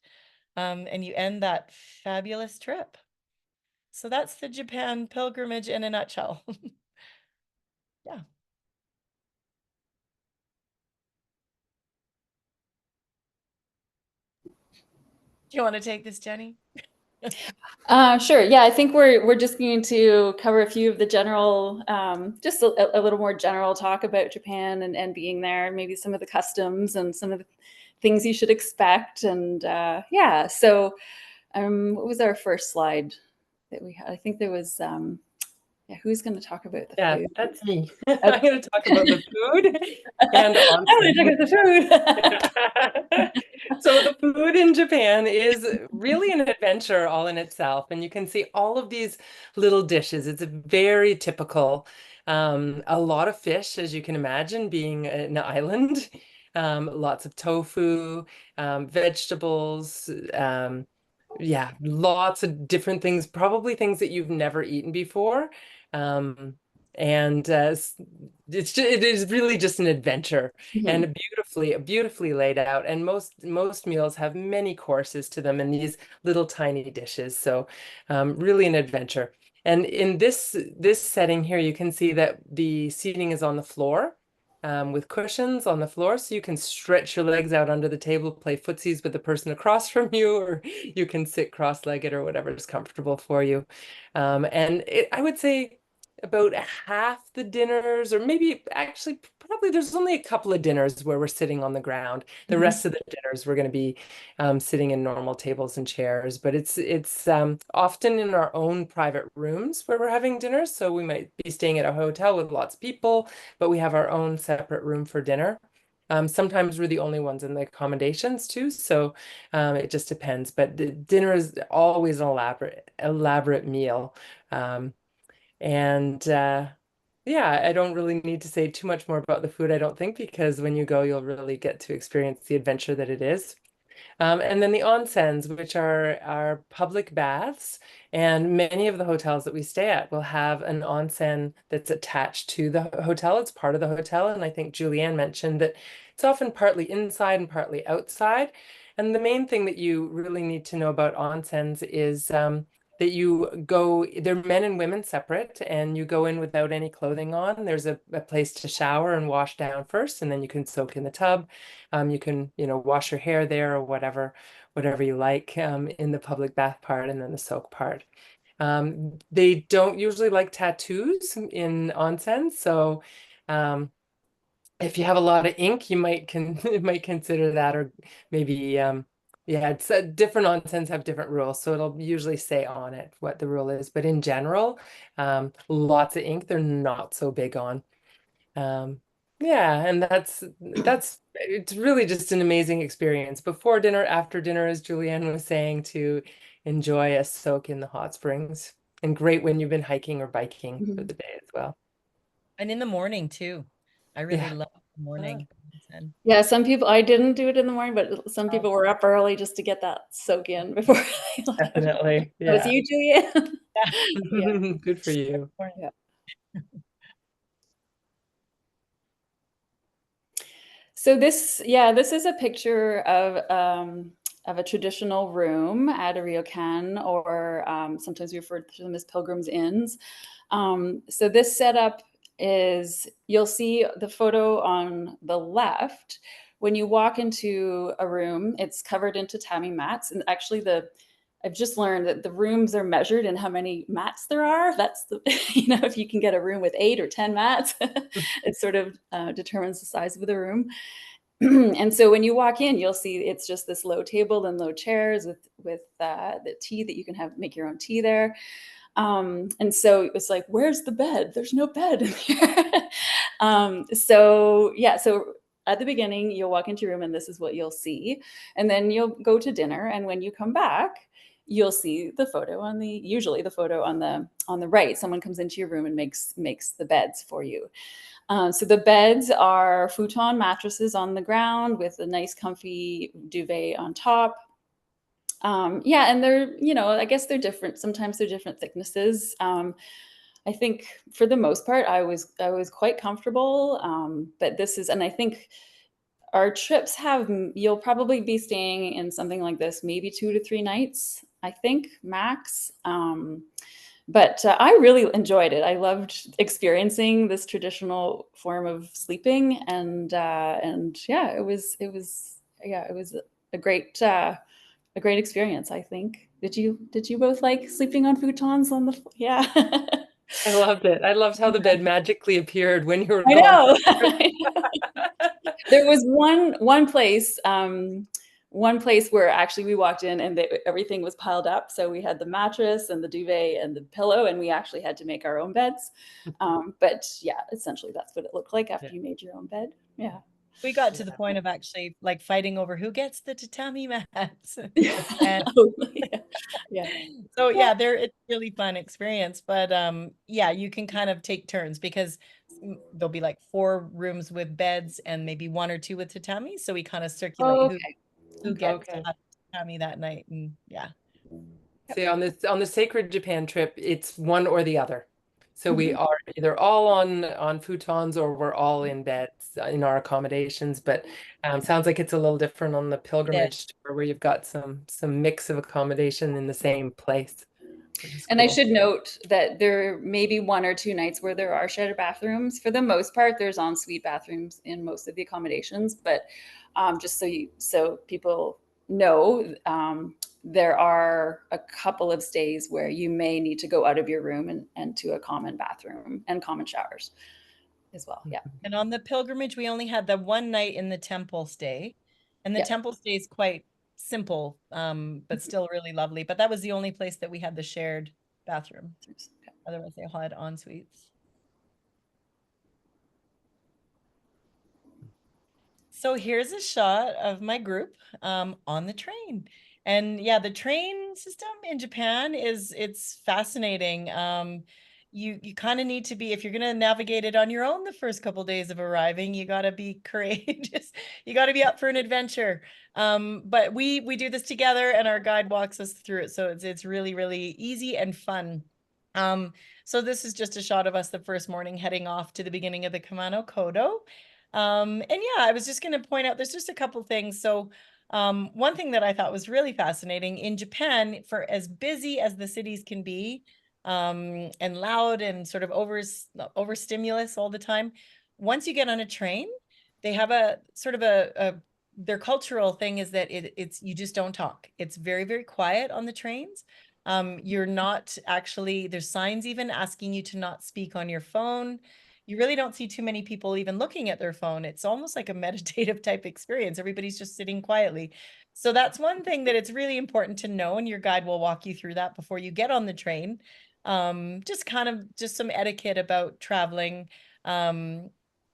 and you end that fabulous trip. So that's the Japan pilgrimage in a nutshell. Yeah. Do you want to take this, Jenny? Sure. Yeah, I think we're just going to cover a few of the general, just a little more general talk about Japan and being there, maybe some of the customs and some of the things you should expect. And yeah, so what was our first slide that we had? I think there was, yeah, who's going to talk about the Yeah, food? that's me. I'm going to talk about the food and I'm going to talk about the food. So the food in Japan is really an adventure all in itself. And you can see all of these little dishes. It's a very typical, a lot of fish, as you can imagine, being an island. Lots of tofu, vegetables, yeah, lots of different things, probably things that you've never eaten before. And it is really just an adventure, and beautifully laid out. And most meals have many courses to them in these little tiny dishes. So really an adventure. And in this setting here, you can see that the seating is on the floor. With cushions on the floor, so you can stretch your legs out under the table, play footsies with the person across from you, or you can sit cross-legged or whatever is comfortable for you. And I would say about half the dinners, or maybe actually probably there's only a couple of dinners where we're sitting on the ground. The rest of the dinners we're going to be sitting in normal tables and chairs, but it's often in our own private rooms where we're having dinner. So we might be staying at a hotel with lots of people, but we have our own separate room for dinner. Sometimes we're the only ones in the accommodations too, so it just depends. But the dinner is always an elaborate meal. And yeah, I don't really need to say too much more about the food, I don't think, because when you go, you'll really get to experience the adventure that it is. And then the onsens, which are our public baths, and many of the hotels that we stay at will have an onsen that's attached to the hotel. It's part of the hotel, and I think Julianne mentioned that it's often partly inside and partly outside. And the main thing that you really need to know about onsens is that you go, they're men and women separate, and you go in without any clothing on. There's a place to shower and wash down first, and then you can soak in the tub. You can, wash your hair there or whatever you like in the public bath part, and then the soak part. They don't usually like tattoos in onsen, so if you have a lot of ink, you might consider that, or maybe yeah, it's different onsens have different rules, so it'll usually say on it what the rule is. But in general, lots of ink they're not so big on. Yeah, and that's it's really just an amazing experience before dinner, after dinner, as Julianne was saying, to enjoy a soak in the hot springs, and great when you've been hiking or biking for the day as well. And in the morning too. I really Yeah. love the morning. And Yeah, some people, I didn't do it in the morning, but some people were up early just to get that soak in before they left. Definitely. That was Yeah. you, Julia? Yeah. Good for you. Yeah. So this is a picture of a traditional room at a ryokan, or sometimes we refer to them as pilgrims' inns. So this setup is, you'll see the photo on the left. When you walk into a room, it's covered in tatami mats, and actually I've just learned that the rooms are measured in how many mats there are. That's the, if you can get a room with 8 or 10 mats, it sort of determines the size of the room. And so when you walk in, you'll see it's just this low table and low chairs with the tea that you can make your own tea there. And so it's like, where's the bed? There's no bed in here. So at the beginning, you'll walk into your room and this is what you'll see. And then you'll go to dinner. And when you come back, you'll see the photo usually the photo on the right. Someone comes into your room and makes the beds for you. So the beds are futon mattresses on the ground with a nice comfy duvet on top. Yeah, and they're, I guess they're different. Sometimes they're different thicknesses. I think for the most part, I was quite comfortable. But and I think our trips you'll probably be staying in something like this, maybe 2 to 3 nights, I think, max. But I really enjoyed it. I loved experiencing this traditional form of sleeping, and yeah, it was a great experience, I think. Did you both like sleeping on futons on the? Yeah. I loved it. I loved how the bed magically appeared when you were I gone. know. There was one place where actually we walked in and everything was piled up. So we had the mattress and the duvet and the pillow, and we actually had to make our own beds. But yeah, essentially that's what it looked like after you made your own bed. Yeah. we got to the point of actually like fighting over who gets the tatami mats. And Yeah. so yeah, it's a really fun experience. But yeah, you can kind of take turns because there'll be like 4 rooms with beds and maybe 1 or 2 with tatami. So we kind of circulate who gets to have tatami that night. And yeah. See, on the Sacred Japan trip, it's one or the other. So we are either all on futons or we're all in beds in our accommodations. But sounds like it's a little different on the pilgrimage tour, where you've got some mix of accommodation in the same place. And I should note that there may be 1 or 2 nights where there are shared bathrooms. For the most part, there's ensuite bathrooms in most of the accommodations. But just so people know, there are a couple of stays where you may need to go out of your room and to a common bathroom and common showers as well. Yeah. And on the pilgrimage, we only had the 1 night in the temple stay, and the temple stay is quite simple, but still really lovely. But that was the only place that we had the shared bathroom. Otherwise, they had en suites. So here's a shot of my group on the train. And yeah, the train system in Japan it's fascinating. You kind of need to be, if you're going to navigate it on your own the first couple days of arriving, you got to be courageous. You got to be up for an adventure. But we do this together and our guide walks us through it. So it's really, really easy and fun. So this is just a shot of us the first morning heading off to the beginning of the Kumano Kodo. And yeah, I was just going to point out, there's just a couple things. So one thing that I thought was really fascinating in Japan, for as busy as the cities can be, and loud and sort of over stimulus all the time, once you get on a train, they have a sort of their cultural thing is that it's you just don't talk. It's very, very quiet on the trains. You're not actually, there's signs even asking you to not speak on your phone. You really don't see too many people even looking at their phone. It's almost like a meditative type experience. Everybody's just sitting quietly. So that's one thing that it's really important to know, and your guide will walk you through that before you get on the train. Just some etiquette about traveling in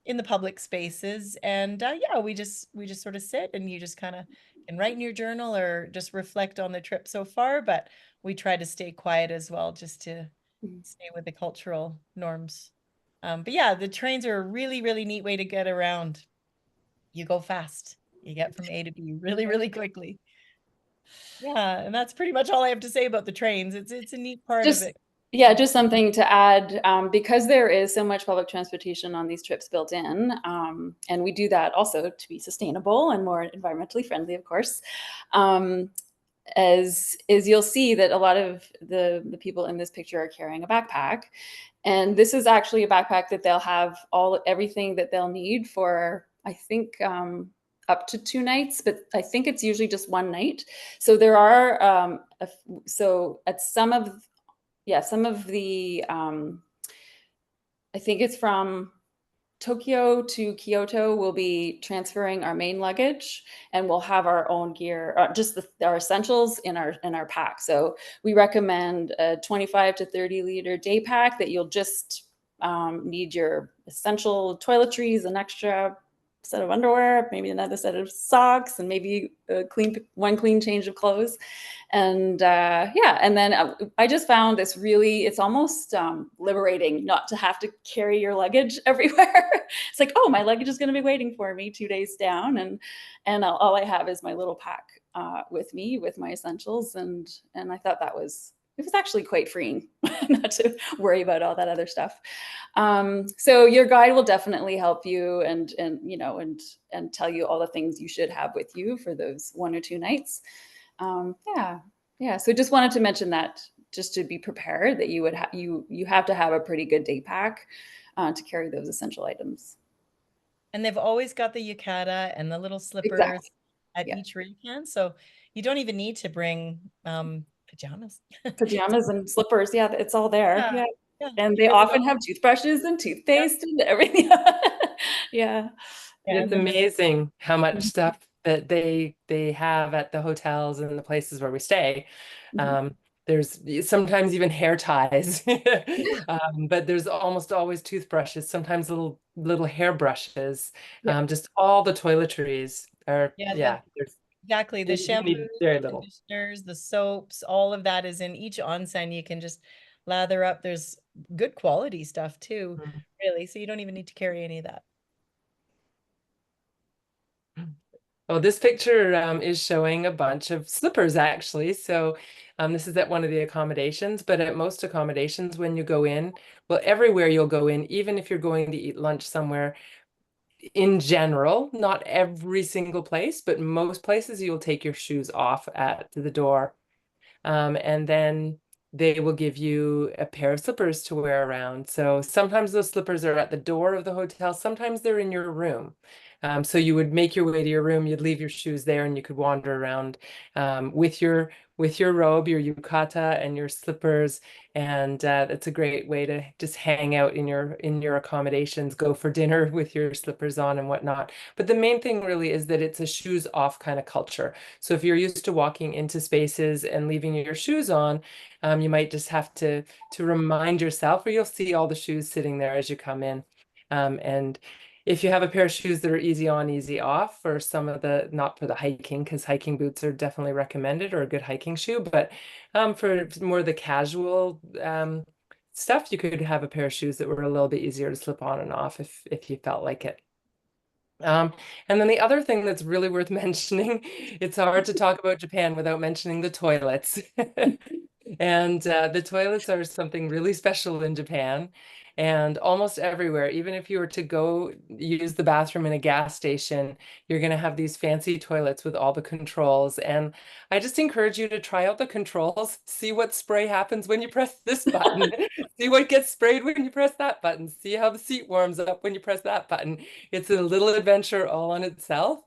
the public spaces. And yeah, we just sort of sit, and you just kind of can write in your journal or just reflect on the trip so far. But we try to stay quiet as well, just to stay with the cultural norms. But yeah, the trains are a really, really neat way to get around. You go fast. You get from A to B really, really quickly. Yeah, and that's pretty much all I have to say about the trains. It's a neat part of Just it. yeah, just something to add, because there is so much public transportation on these trips built in, and we do that also to be sustainable and more environmentally friendly, of course. As you'll see that a lot of the people in this picture are carrying a backpack, and this is actually a backpack that they'll have everything that they'll need for, I think, up to 2 nights, but I think it's usually just 1 night. So there are so at some of the I think it's from Tokyo to Kyoto, we'll be transferring our main luggage, and we'll have our own gear, just our essentials in our pack. So we recommend a 25 to 30 liter day pack that you'll just need your essential toiletries, an extra set of underwear, maybe another set of socks, and maybe one clean change of clothes. And yeah, and then I just found this really, it's almost liberating not to have to carry your luggage everywhere. It's like, oh, my luggage is going to be waiting for me 2 days down, and all I have is my little pack with me with my essentials, and I thought it was actually quite freeing not to worry about all that other stuff. So your guide will definitely help you and tell you all the things you should have with you for those 1 or 2 nights. Yeah. So just wanted to mention that, just to be prepared, that you have to have a pretty good day pack to carry those essential items. And they've always got the yukata and the little slippers Exactly. at each ryokan, so you don't even need to bring pajamas. Pajamas and slippers, yeah, it's all there. Yeah, Yeah. And they often have toothbrushes and toothpaste and everything. Yeah. It's amazing how much stuff that they have at the hotels and the places where we stay. There's sometimes even hair ties, but there's almost always toothbrushes, sometimes little hair brushes, just all the toiletries are, exactly. The shampoos, very the little. conditioners, the soaps, all of that is in each onsen. You can just lather up. There's good quality stuff too, really. So you don't even need to carry any of that. Oh, this picture is showing a bunch of slippers, actually. So this is at one of the accommodations, but at most accommodations when you go in, well, everywhere you'll go in, even if you're going to eat lunch somewhere, in general, not every single place, but most places you'll take your shoes off at the door. And then they will give you a pair of slippers to wear around. So sometimes those slippers are at the door of the hotel, sometimes they're in your room. So you would make your way to your room, you'd leave your shoes there, and you could wander around with your robe, your yukata, and your slippers. And that's a great way to just hang out in your accommodations, go for dinner with your slippers on and whatnot. But the main thing really is that it's a shoes off kind of culture. So if you're used to walking into spaces and leaving your shoes on, you might just have to remind yourself, or you'll see all the shoes sitting there as you come in. And if you have a pair of shoes that are easy on, easy off for some of the, not for the hiking, because hiking boots are definitely recommended, or a good hiking shoe, but for more the casual stuff, you could have a pair of shoes that were a little bit easier to slip on and off if you felt like it. And then the other thing that's really worth mentioning, it's hard to talk about Japan without mentioning the toilets. And the toilets are something really special in Japan and almost everywhere. Even if you were to go use the bathroom in a gas station, you're going to have these fancy toilets with all the controls. And I just encourage you to try out the controls, see what spray happens when you press this button, see what gets sprayed when you press that button, see how the seat warms up when you press that button. It's a little adventure all on itself.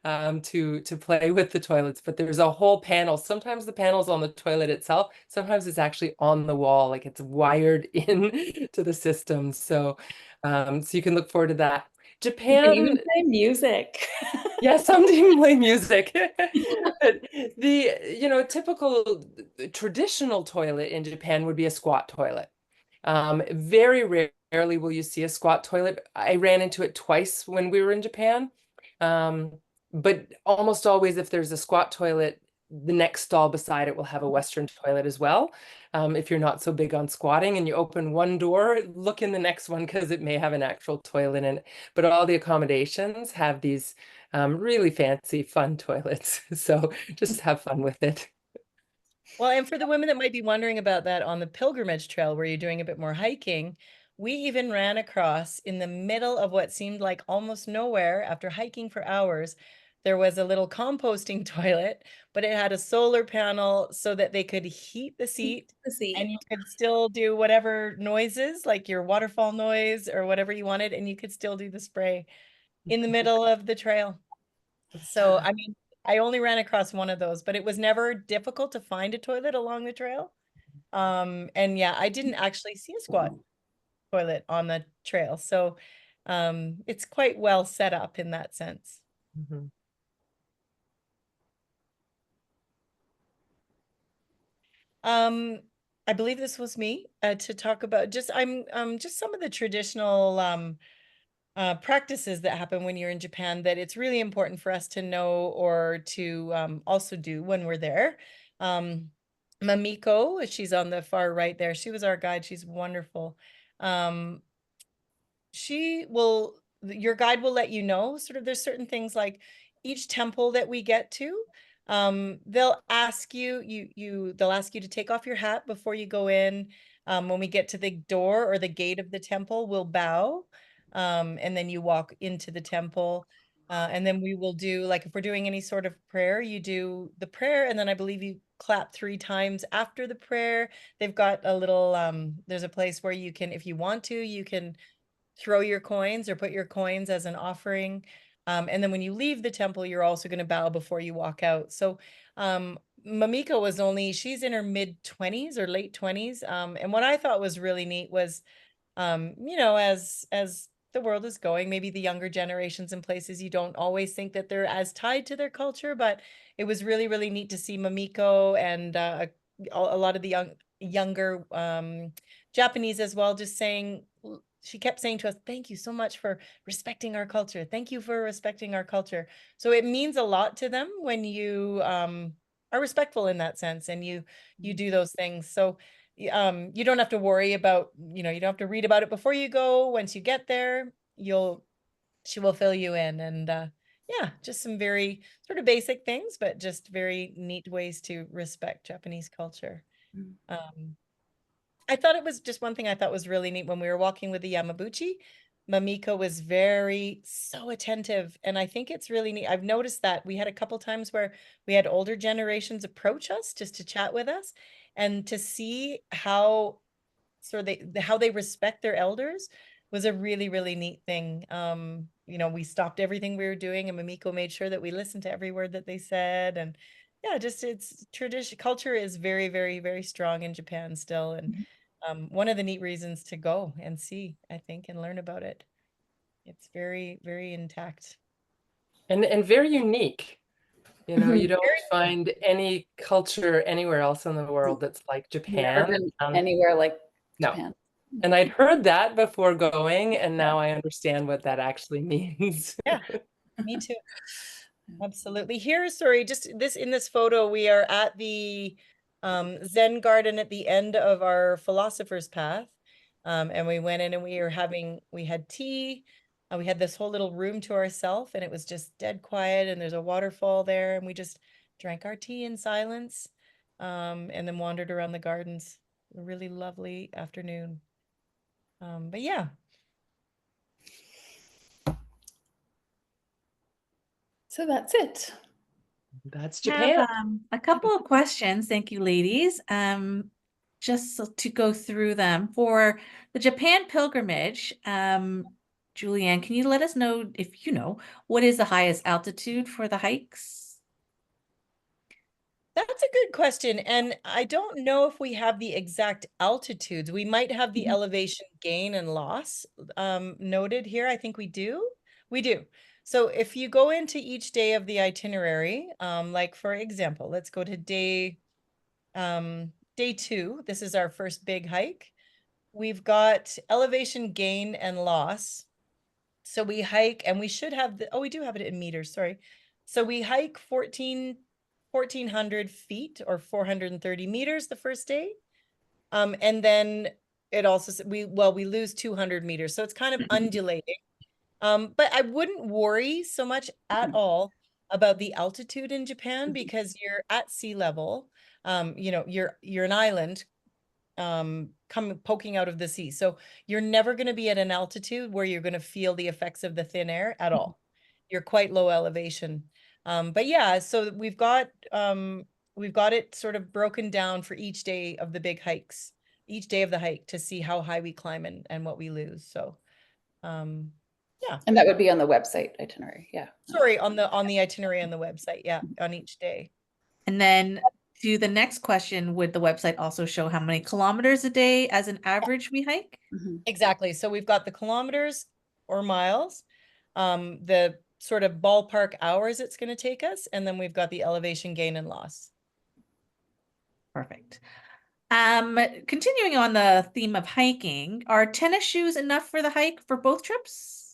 To play with the toilets, but there's a whole panel. Sometimes the panel's on the toilet itself. Sometimes it's actually on the wall, like it's wired in to the system. So, so you can look forward to that. You can even Japan, play music. yeah, some even play music. But the typical traditional toilet in Japan would be a squat toilet. Very rarely will you see a squat toilet. I ran into it twice when we were in Japan. But almost always, if there's a squat toilet, the next stall beside it will have a Western toilet as well. If you're not so big on squatting and you open one door, look in the next one because it may have an actual toilet in it. But all the accommodations have these really fancy, fun toilets. So just have fun with it. Well, and for the women that might be wondering about that on the pilgrimage trail where you're doing a bit more hiking, we even ran across in the middle of what seemed like almost nowhere after hiking for hours. There was a little composting toilet, but it had a solar panel so that they could heat the seat and you could still do whatever noises, like your waterfall noise or whatever you wanted, and you could still do the spray in the middle of the trail. So, I mean, I only ran across one of those, but it was never difficult to find a toilet along the trail. And yeah, I didn't actually see a squat toilet on the trail. So, it's quite well set up in that sense. Mhm. I believe this was me to talk about just just some of the traditional practices that happen when you're in Japan that it's really important for us to know or to also do when we're there. Mamiko, she's on the far right there. She was our guide. She's wonderful. Um, your guide will let you know sort of there's certain things like each temple that we get to, they'll ask they'll ask you to take off your hat before you go in. When we get to the door or the gate of the temple, we'll bow, and then you walk into the temple. And then we will do, like, if we're doing any sort of prayer, you do the prayer, and then I believe you clap 3 times after the prayer. They've got a little, there's a place where you can, if you want to, you can throw your coins or put your coins as an offering. And then when you leave the temple, you're also going to bow before you walk out. So Mamiko she's in her mid 20s or late 20s. And what I thought was really neat was, as the world is going, maybe the younger generations in places, you don't always think that they're as tied to their culture, but it was really, really neat to see Mamiko and a lot of the younger Japanese as well, just saying, she kept saying to us, thank you so much for respecting our culture. Thank you for respecting our culture. So it means a lot to them when you are respectful in that sense and you do those things. So you don't have to worry about, you don't have to read about it before you go. Once you get there, she will fill you in. And yeah, just some very sort of basic things, but just very neat ways to respect Japanese culture. I thought it was just one thing I thought was really neat when we were walking with the Yamabuchi. Mamiko was so attentive. And I think it's really neat. I've noticed that we had a couple times where we had older generations approach us just to chat with us and to see how how they respect their elders was a really, really neat thing. We stopped everything we were doing and Mamiko made sure that we listened to every word that they said. And yeah, just it's tradition. Culture is very, very, very strong in Japan still. And one of the neat reasons to go and see, I think, and learn about it. It's very, very intact. And very unique. You don't Very find any culture anywhere else in the world that's like Never Japan. been anywhere like No. Japan. And I'd heard that before going, and now I understand what that actually means. Yeah, me too. Absolutely. Here, sorry, just this in this photo, we are at the Zen garden at the end of our philosopher's path. And we went in and we had tea. We had this whole little room to ourselves, and it was just dead quiet, and there's a waterfall there, and we just drank our tea in silence, and then wandered around the gardens. A really lovely afternoon. But yeah. So that's it. That's I have Japan. a couple of questions. Thank you, ladies. Just to go through them for the Japan pilgrimage. Julianne, can you let us know if you know what is the highest altitude for the hikes? That's a good question. And I don't know if we have the exact altitudes. We might have the Mhm. elevation gain and loss noted here. I think we do. We do. So if you go into each day of the itinerary, like for example, let's go to day 2. This is our first big hike. We've got elevation gain and loss. So we hike, and we should have we do have it in meters, sorry. So we hike 1,400 feet or 430 meters the first day. And then it also, we lose 200 meters. So it's kind of undulating. But I wouldn't worry so much at all about the altitude in Japan, because you're at sea level. You're an island poking out of the sea. So you're never going to be at an altitude where you're going to feel the effects of the thin air at all. You're quite low elevation. But yeah, so we've got it sort of broken down for each day of the big hikes, each day of the hike, to see how high we climb and what we lose. So yeah. And that would be on the website itinerary. Yeah. Sorry, on the itinerary on the website. Yeah, on each day. And then to the next question, would the website also show how many kilometers a day as an average we hike? Mhm. Exactly. So we've got the kilometers or miles, the sort of ballpark hours it's going to take us, and then we've got the elevation gain and loss. Perfect. Continuing on the theme of hiking, are tennis shoes enough for the hike for both trips?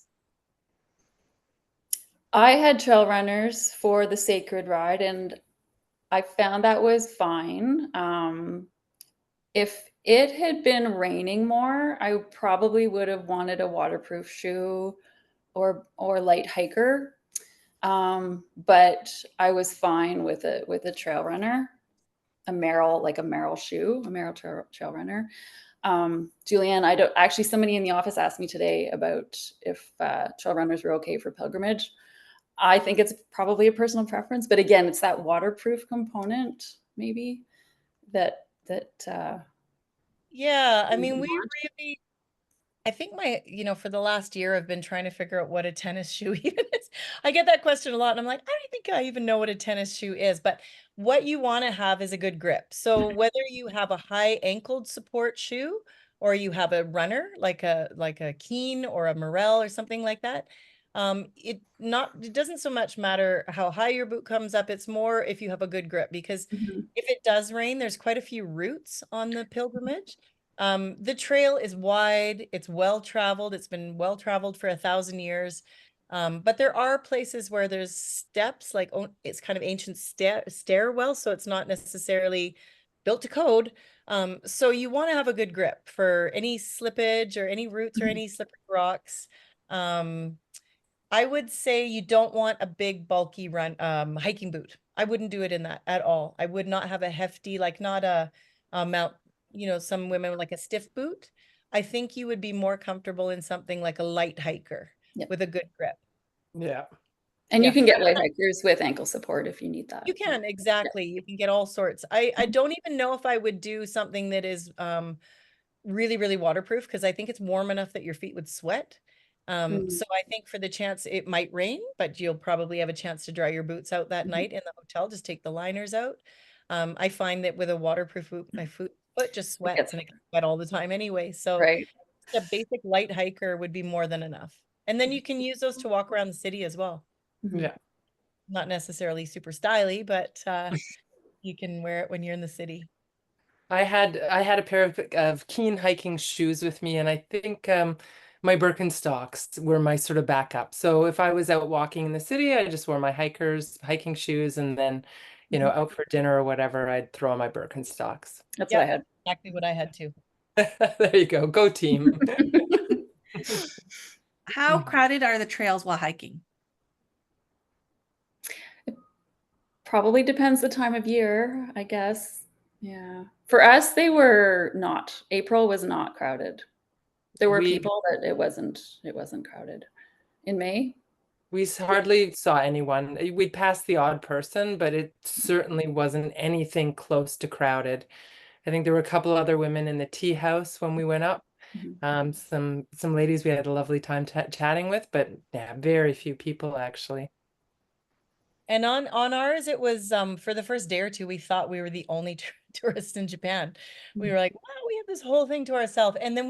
I had trail runners for the sacred ride, and I found that was fine. If it had been raining more, I probably would have wanted a waterproof shoe or light hiker. But I was fine with a trail runner, a Merrell shoe, a Merrell trail runner. Julianne, I don't actually, somebody in the office asked me today about if trail runners were okay for pilgrimage. I think it's probably a personal preference, but again, it's that waterproof component maybe that Yeah, I we mean, want. I think for the last year, I've been trying to figure out what a tennis shoe even is. I get that question a lot, and I'm like, I don't think I even know what a tennis shoe is, but what you want to have is a good grip. So whether you have a high ankled support shoe, or you have a runner like a Keen or a Merrell or something like that, it doesn't so much matter how high your boot comes up. It's more if you have a good grip, because Mhm. if it does rain, there's quite a few routes on the pilgrimage. The trail is wide, it's well traveled, it's been well traveled for 1,000 years. But there are places where there's steps, like it's kind of ancient stairwell, so it's not necessarily built to code. So you want to have a good grip for any slippage or any roots or Mhm. any slippery rocks. I would say you don't want a big bulky hiking boot. I wouldn't do it in that at all. I would not have a hefty, like not a mount, some women with like a stiff boot. I think you would be more comfortable in something like a light hiker Yep. with a good grip. Yeah. And you Yeah. can get light hikers with ankle support if you need that. You can, exactly. You can get all sorts. I don't even know if I would do something that is really, really waterproof, because I think it's warm enough that your feet would sweat. Mm. So I think for the chance it might rain, but you'll probably have a chance to dry your boots out that Mhm. night in the hotel. Just take the liners out. I find that with a waterproof boot, my foot just sweats, and it gets wet all the time anyway. So Right. a basic light hiker would be more than enough. And then you can use those to walk around the city as well. Mhm. Yeah. Not necessarily super styly, but you can wear it when you're in the city. I had a pair of Keen hiking shoes with me, and I think my Birkenstocks were my sort of backup. So if I was out walking in the city, I just wore my hiking shoes, and then, out for dinner or whatever, I'd throw on my Birkenstocks. That's what I Yeah, had. exactly what I had too. There you go. Go team. How crowded are the trails while hiking? Probably depends the time of year, I guess. Yeah. For us, they were not. April was not crowded. There were We people, but it wasn't crowded. In May? we hardly saw anyone. We'd pass the odd person, but it certainly wasn't anything close to crowded. I think there were a couple other women in the tea house when we went up. Mhm. Some ladies we had a lovely time chatting with, but yeah, very few people actually. And on ours, it was for the first day or two, we thought we were the only tourists in Japan. We were like, wow, we have this whole thing to ourselves. And then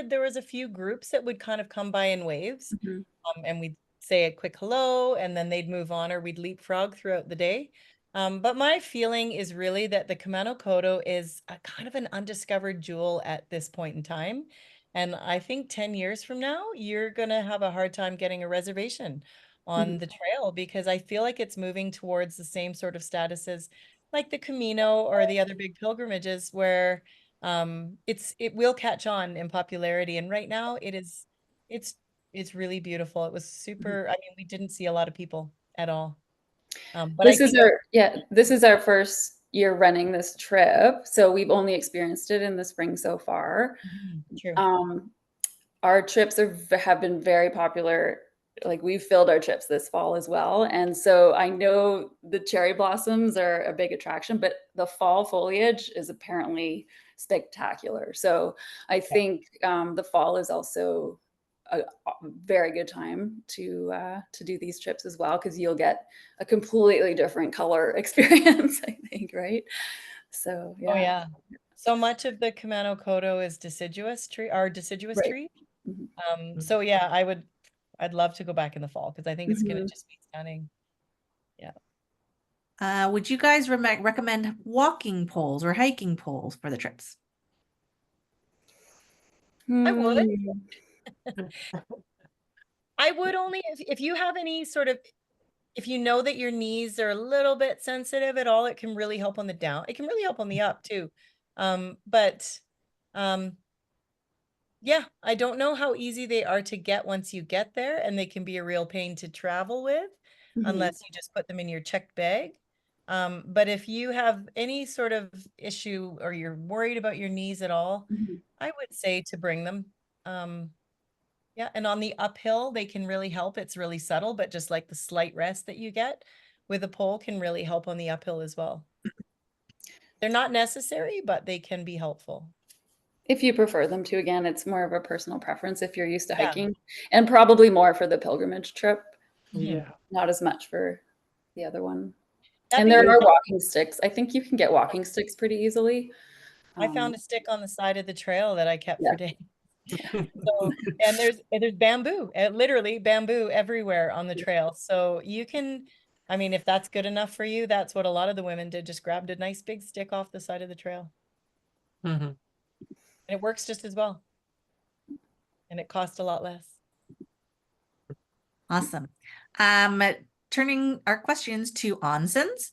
there was a few groups that would kind of come by in waves. Mhm. And we'd say a quick hello, and then they'd move on, or we'd leapfrog throughout the day. But my feeling is really that the Kumano Kodo is a kind of an undiscovered jewel at this point in time. And I think 10 years from now, you're going to have a hard time getting a reservation on Mhm. the trail, because I feel like it's moving towards the same sort of status as like the Camino or the other big pilgrimages, where it will catch on in popularity. And right now it's it's really beautiful. It was super, I mean, we didn't see a lot of people at all. But I think This is our first year running this trip, so we've only experienced it in the spring so far. true. Um, our trips have been very popular. Like we've filled our trips this fall as well, and so I know the cherry blossoms are a big attraction, but the fall foliage is apparently spectacular. So I think the fall is also a very good time to do these trips as well, because you'll get a completely different color experience, I think, right? So Oh yeah, yeah. So much of the Kumano Kodo is deciduous right. tree. Mhm. So yeah, I'd love to go back in the fall, because I think it's gonna Mhm. just be stunning. Yeah. Would you guys recommend walking poles or hiking poles for the trips? I would. Hmm. I would only if you have any sort of, if you know that your knees are a little bit sensitive at all, it can really help on the down. It can really help on the up too. But um yeah, I don't know how easy they are to get once you get there, and they can be a real pain to travel with Mhm. unless you just put them in your checked bag. But if you have any sort of issue or you're worried about your knees at all, Mhm. I would say to bring them. Um, yeah, and on the uphill, they can really help. It's really subtle, but just like the slight rest that you get with a pole can really help on the uphill as well. They're not necessary, but they can be helpful. If you prefer them to, again, it's more of a personal preference if you're used to Yeah. hiking, and probably more for the pilgrimage trip, Mhm. Yeah. not as much for the other one. That And being there are said, walking sticks. I think you can get walking sticks pretty easily. I found a stick on the side of the trail that I kept Yeah. for days. So, and there's bamboo, literally bamboo everywhere on the trail. So you can, I mean, if that's good enough for you, that's what a lot of the women did. Just grabbed a nice big stick off the side of the trail, Mhm. and it works just as well. And it cost a lot less. Awesome. Turning our questions to onsens.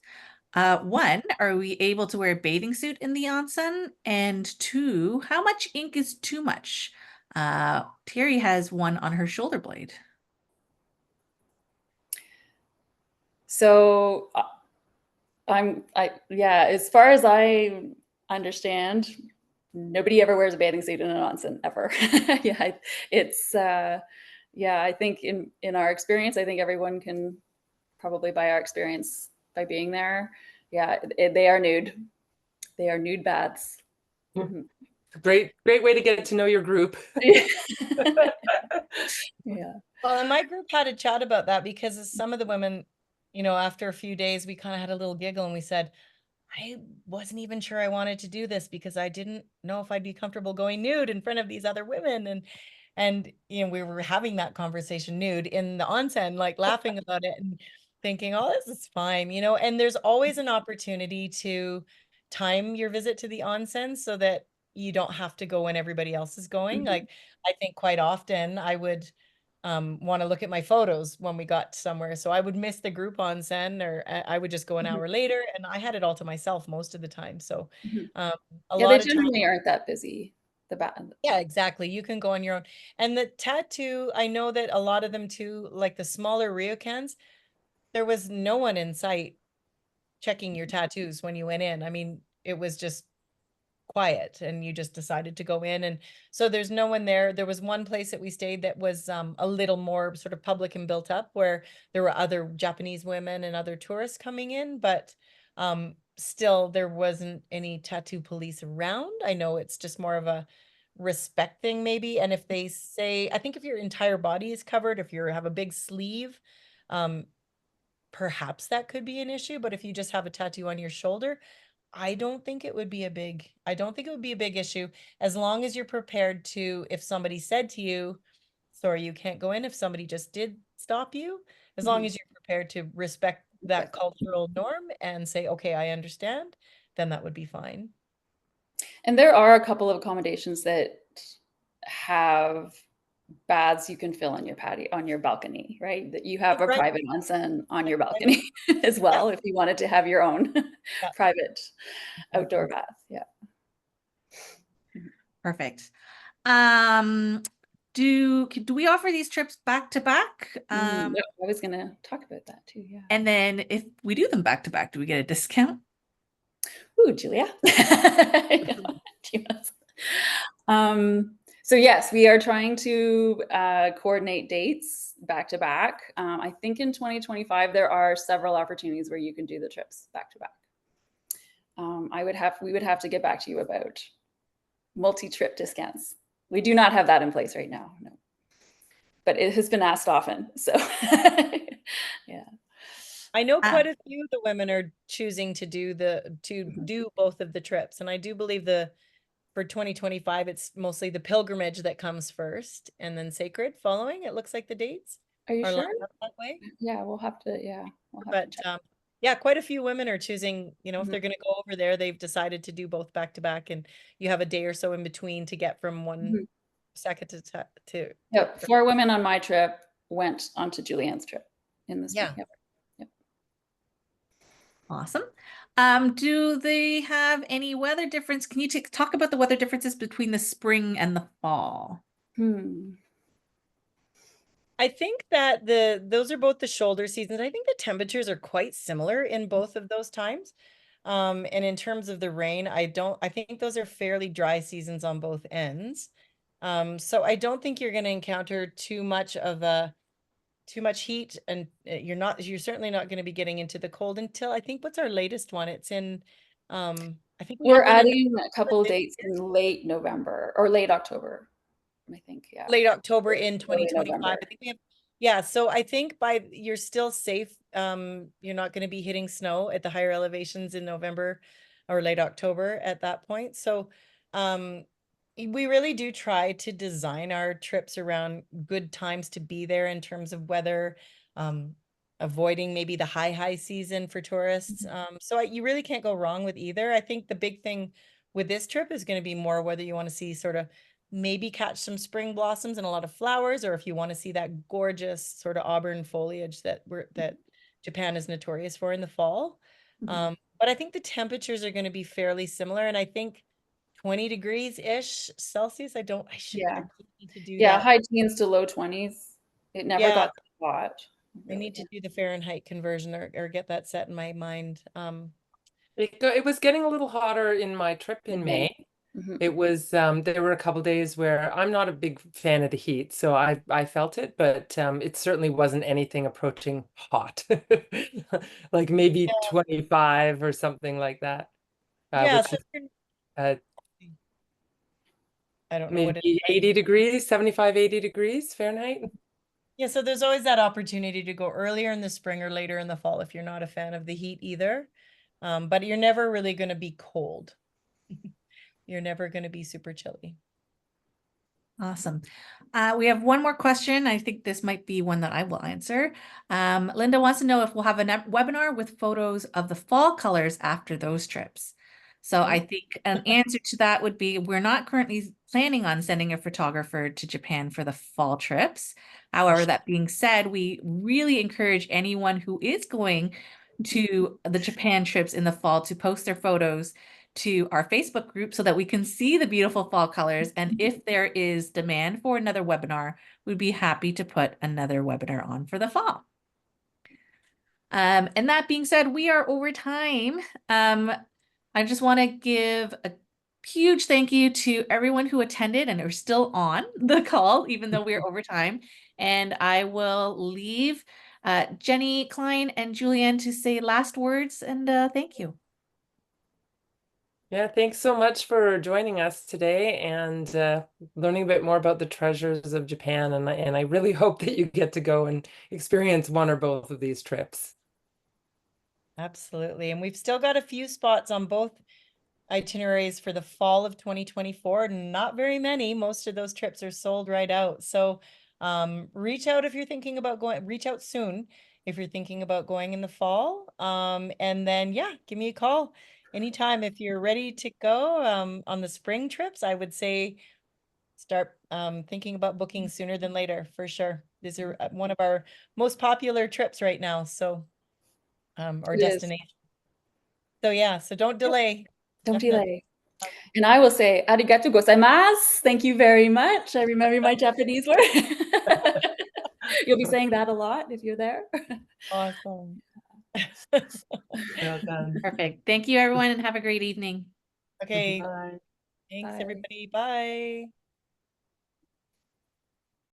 One, are we able to wear a bathing suit in the onsen? And two, how much ink is too much? Terry has one on her shoulder blade. So yeah, as far as I understand, nobody ever wears a bathing suit in an onsen ever. Yeah, it's yeah, I think in our experience, I think everyone can probably by our experience by being there, yeah, they are nude. They are nude baths. Mhm. Great way to get to know your group. Yeah. Well, and my group had a chat about that, because some of the women, after a few days, we kind of had a little giggle and we said, I wasn't even sure I wanted to do this, because I didn't know if I'd be comfortable going nude in front of these other women. And we were having that conversation nude in the onsen, like laughing about it and thinking, oh, this is fine, and there's always an opportunity to time your visit to the onsen so that you don't have to go when everybody else is going. Mhm. Like, I think quite often I would want to look at my photos when we got somewhere. So I would miss the group onsen, or I would just go an Mhm. hour later, and I had it all to myself most of the time. So Mhm. a Yeah, they lot of times, generally aren't that busy. The yeah, exactly. You can go on your own. And the tattoo, I know that a lot of them too, like the smaller ryokans, there was no one in sight checking your tattoos when you went in. I mean, it was just quiet and you just decided to go in. And so there's no one there. There was one place that we stayed that was a little more sort of public and built up, where there were other Japanese women and other tourists coming in, but still there wasn't any tattoo police around. I know it's just more of a respect thing maybe. And if they say, I think if your entire body is covered, if you have a big sleeve, um, perhaps that could be an issue. But if you just have a tattoo on your shoulder, I don't think it would be a big, I don't think it would be a big issue, as long as you're prepared to, if somebody said to you, sorry, you can't go in, if somebody just did stop you, as long Mhm. as you're prepared to respect that cultural norm and say, okay, I understand, then that would be fine. And there are a couple of accommodations that have baths you can fill on your patio, on your balcony, right? That you have a Right. private onsen on your Right. balcony as Yeah. well, if you wanted to have your own Yeah. private outdoor bath. Yeah. Perfect. Do we offer these trips back to back? Yep, I was gonna talk about that too. Yeah. And then if we do them back to back, do we get a discount? Ooh, Julia. So yes, we are trying to coordinate dates back to back. I think in 2025 there are several opportunities where you can do the trips back to back. We would have to get back to you about multi-trip discounts. We do not have that in place right now, no. But it has been asked often, so yeah. I know Ah. quite a few of the women are choosing to do do both of the trips. And I do believe for 2025, it's mostly the pilgrimage that comes first and then sacred following. It looks like the dates Are you are sure? lined up that way. Yeah, we'll have to But check. yeah, quite a few women are choosing, if Mhm. they're going to go over there, they've decided to do both back to back, and you have a day or so in between to get from one Mhm. second to Yep, 4 women on my trip went onto Julianne's trip in the spring. yeah. Yep. Yep. Awesome. Do they have any weather difference? Can you talk about the weather differences between the spring and the fall? Hmm. I think that those are both the shoulder seasons. I think the temperatures are quite similar in both of those times. And in terms of the rain, I think those are fairly dry seasons on both ends. So I don't think you're going to encounter too much heat, and you're certainly not going to be getting into the cold until, I think, what's our latest one? It's in, I think we We're have one in adding a couple this dates in late November or late October, I think. Yeah. late October in Early 2025. November. I think we have, yeah. So I think you're still safe. You're not going to be hitting snow at the higher elevations in November or late October at that point. So, we really do try to design our trips around good times to be there in terms of weather, avoiding maybe the high season for tourists. So you really can't go wrong with either. I think the big thing with this trip is going to be more whether you want to see sort of maybe catch some spring blossoms and a lot of flowers, or if you want to see that gorgeous sort of auburn foliage that Japan is notorious for in the fall. Mhm. But I think the temperatures are going to be fairly similar, and I think 20 degrees ish Celsius. I Yeah. need to do Yeah, that. high teens to low 20s. It never Yeah, got that hot. I need to do the Fahrenheit conversion, or get that set in my mind. It was getting a little hotter in my trip in Mid-May. May. Mhm. It was there were a couple days where I'm not a big fan of the heat, so I felt it, but it certainly wasn't anything approaching hot. Like maybe 25 or something like that. Yeah, Which so is uh, I don't know what it maybe 80 degrees, 75, 80 degrees Fahrenheit. Yeah, so there's always that opportunity to go earlier in the spring or later in the fall if you're not a fan of the heat either. But you're never really going to be cold. You're never going to be super chilly. Awesome. We have one more question. I think this might be one that I will answer. Linda wants to know if we'll have a webinar with photos of the fall colors after those trips. So I think an answer to that would be we're not currently planning on sending a photographer to Japan for the fall trips. However, that being said, we really encourage anyone who is going to the Japan trips in the fall to post their photos to our Facebook group so that we can see the beautiful fall colors. And if there is demand for another webinar, we'd be happy to put another webinar on for the fall. And that being said, we are over time. I just want to give a huge thank you to everyone who attended and are still on the call, even though we're over time. And I will leave Jenny, Klein, and Julianne to say last words and thank you. Yeah, thanks so much for joining us today and learning a bit more about the treasures of Japan. And I really hope that you get to go and experience one or both of these trips. Absolutely. And we've still got a few spots on both itineraries for the fall of 2024. Not very many. Most of those trips are sold right out. So reach out if you're thinking about going, reach out soon if you're thinking about going in the fall. And then, yeah, give me a call anytime if you're ready to go on the spring trips. I would say start thinking about booking sooner than later for sure. These are one of our most popular trips right now. So, or It is. destination. So yeah, so don't delay. Don't delay. And I will say, arigato gozaimasu. Thank you very much. I remember my Japanese word. You'll be saying that a lot if you're there. Awesome. Well done. Perfect. Thank you, everyone, and have a great evening. Okay, Bye. thanks Bye. everybody. Bye.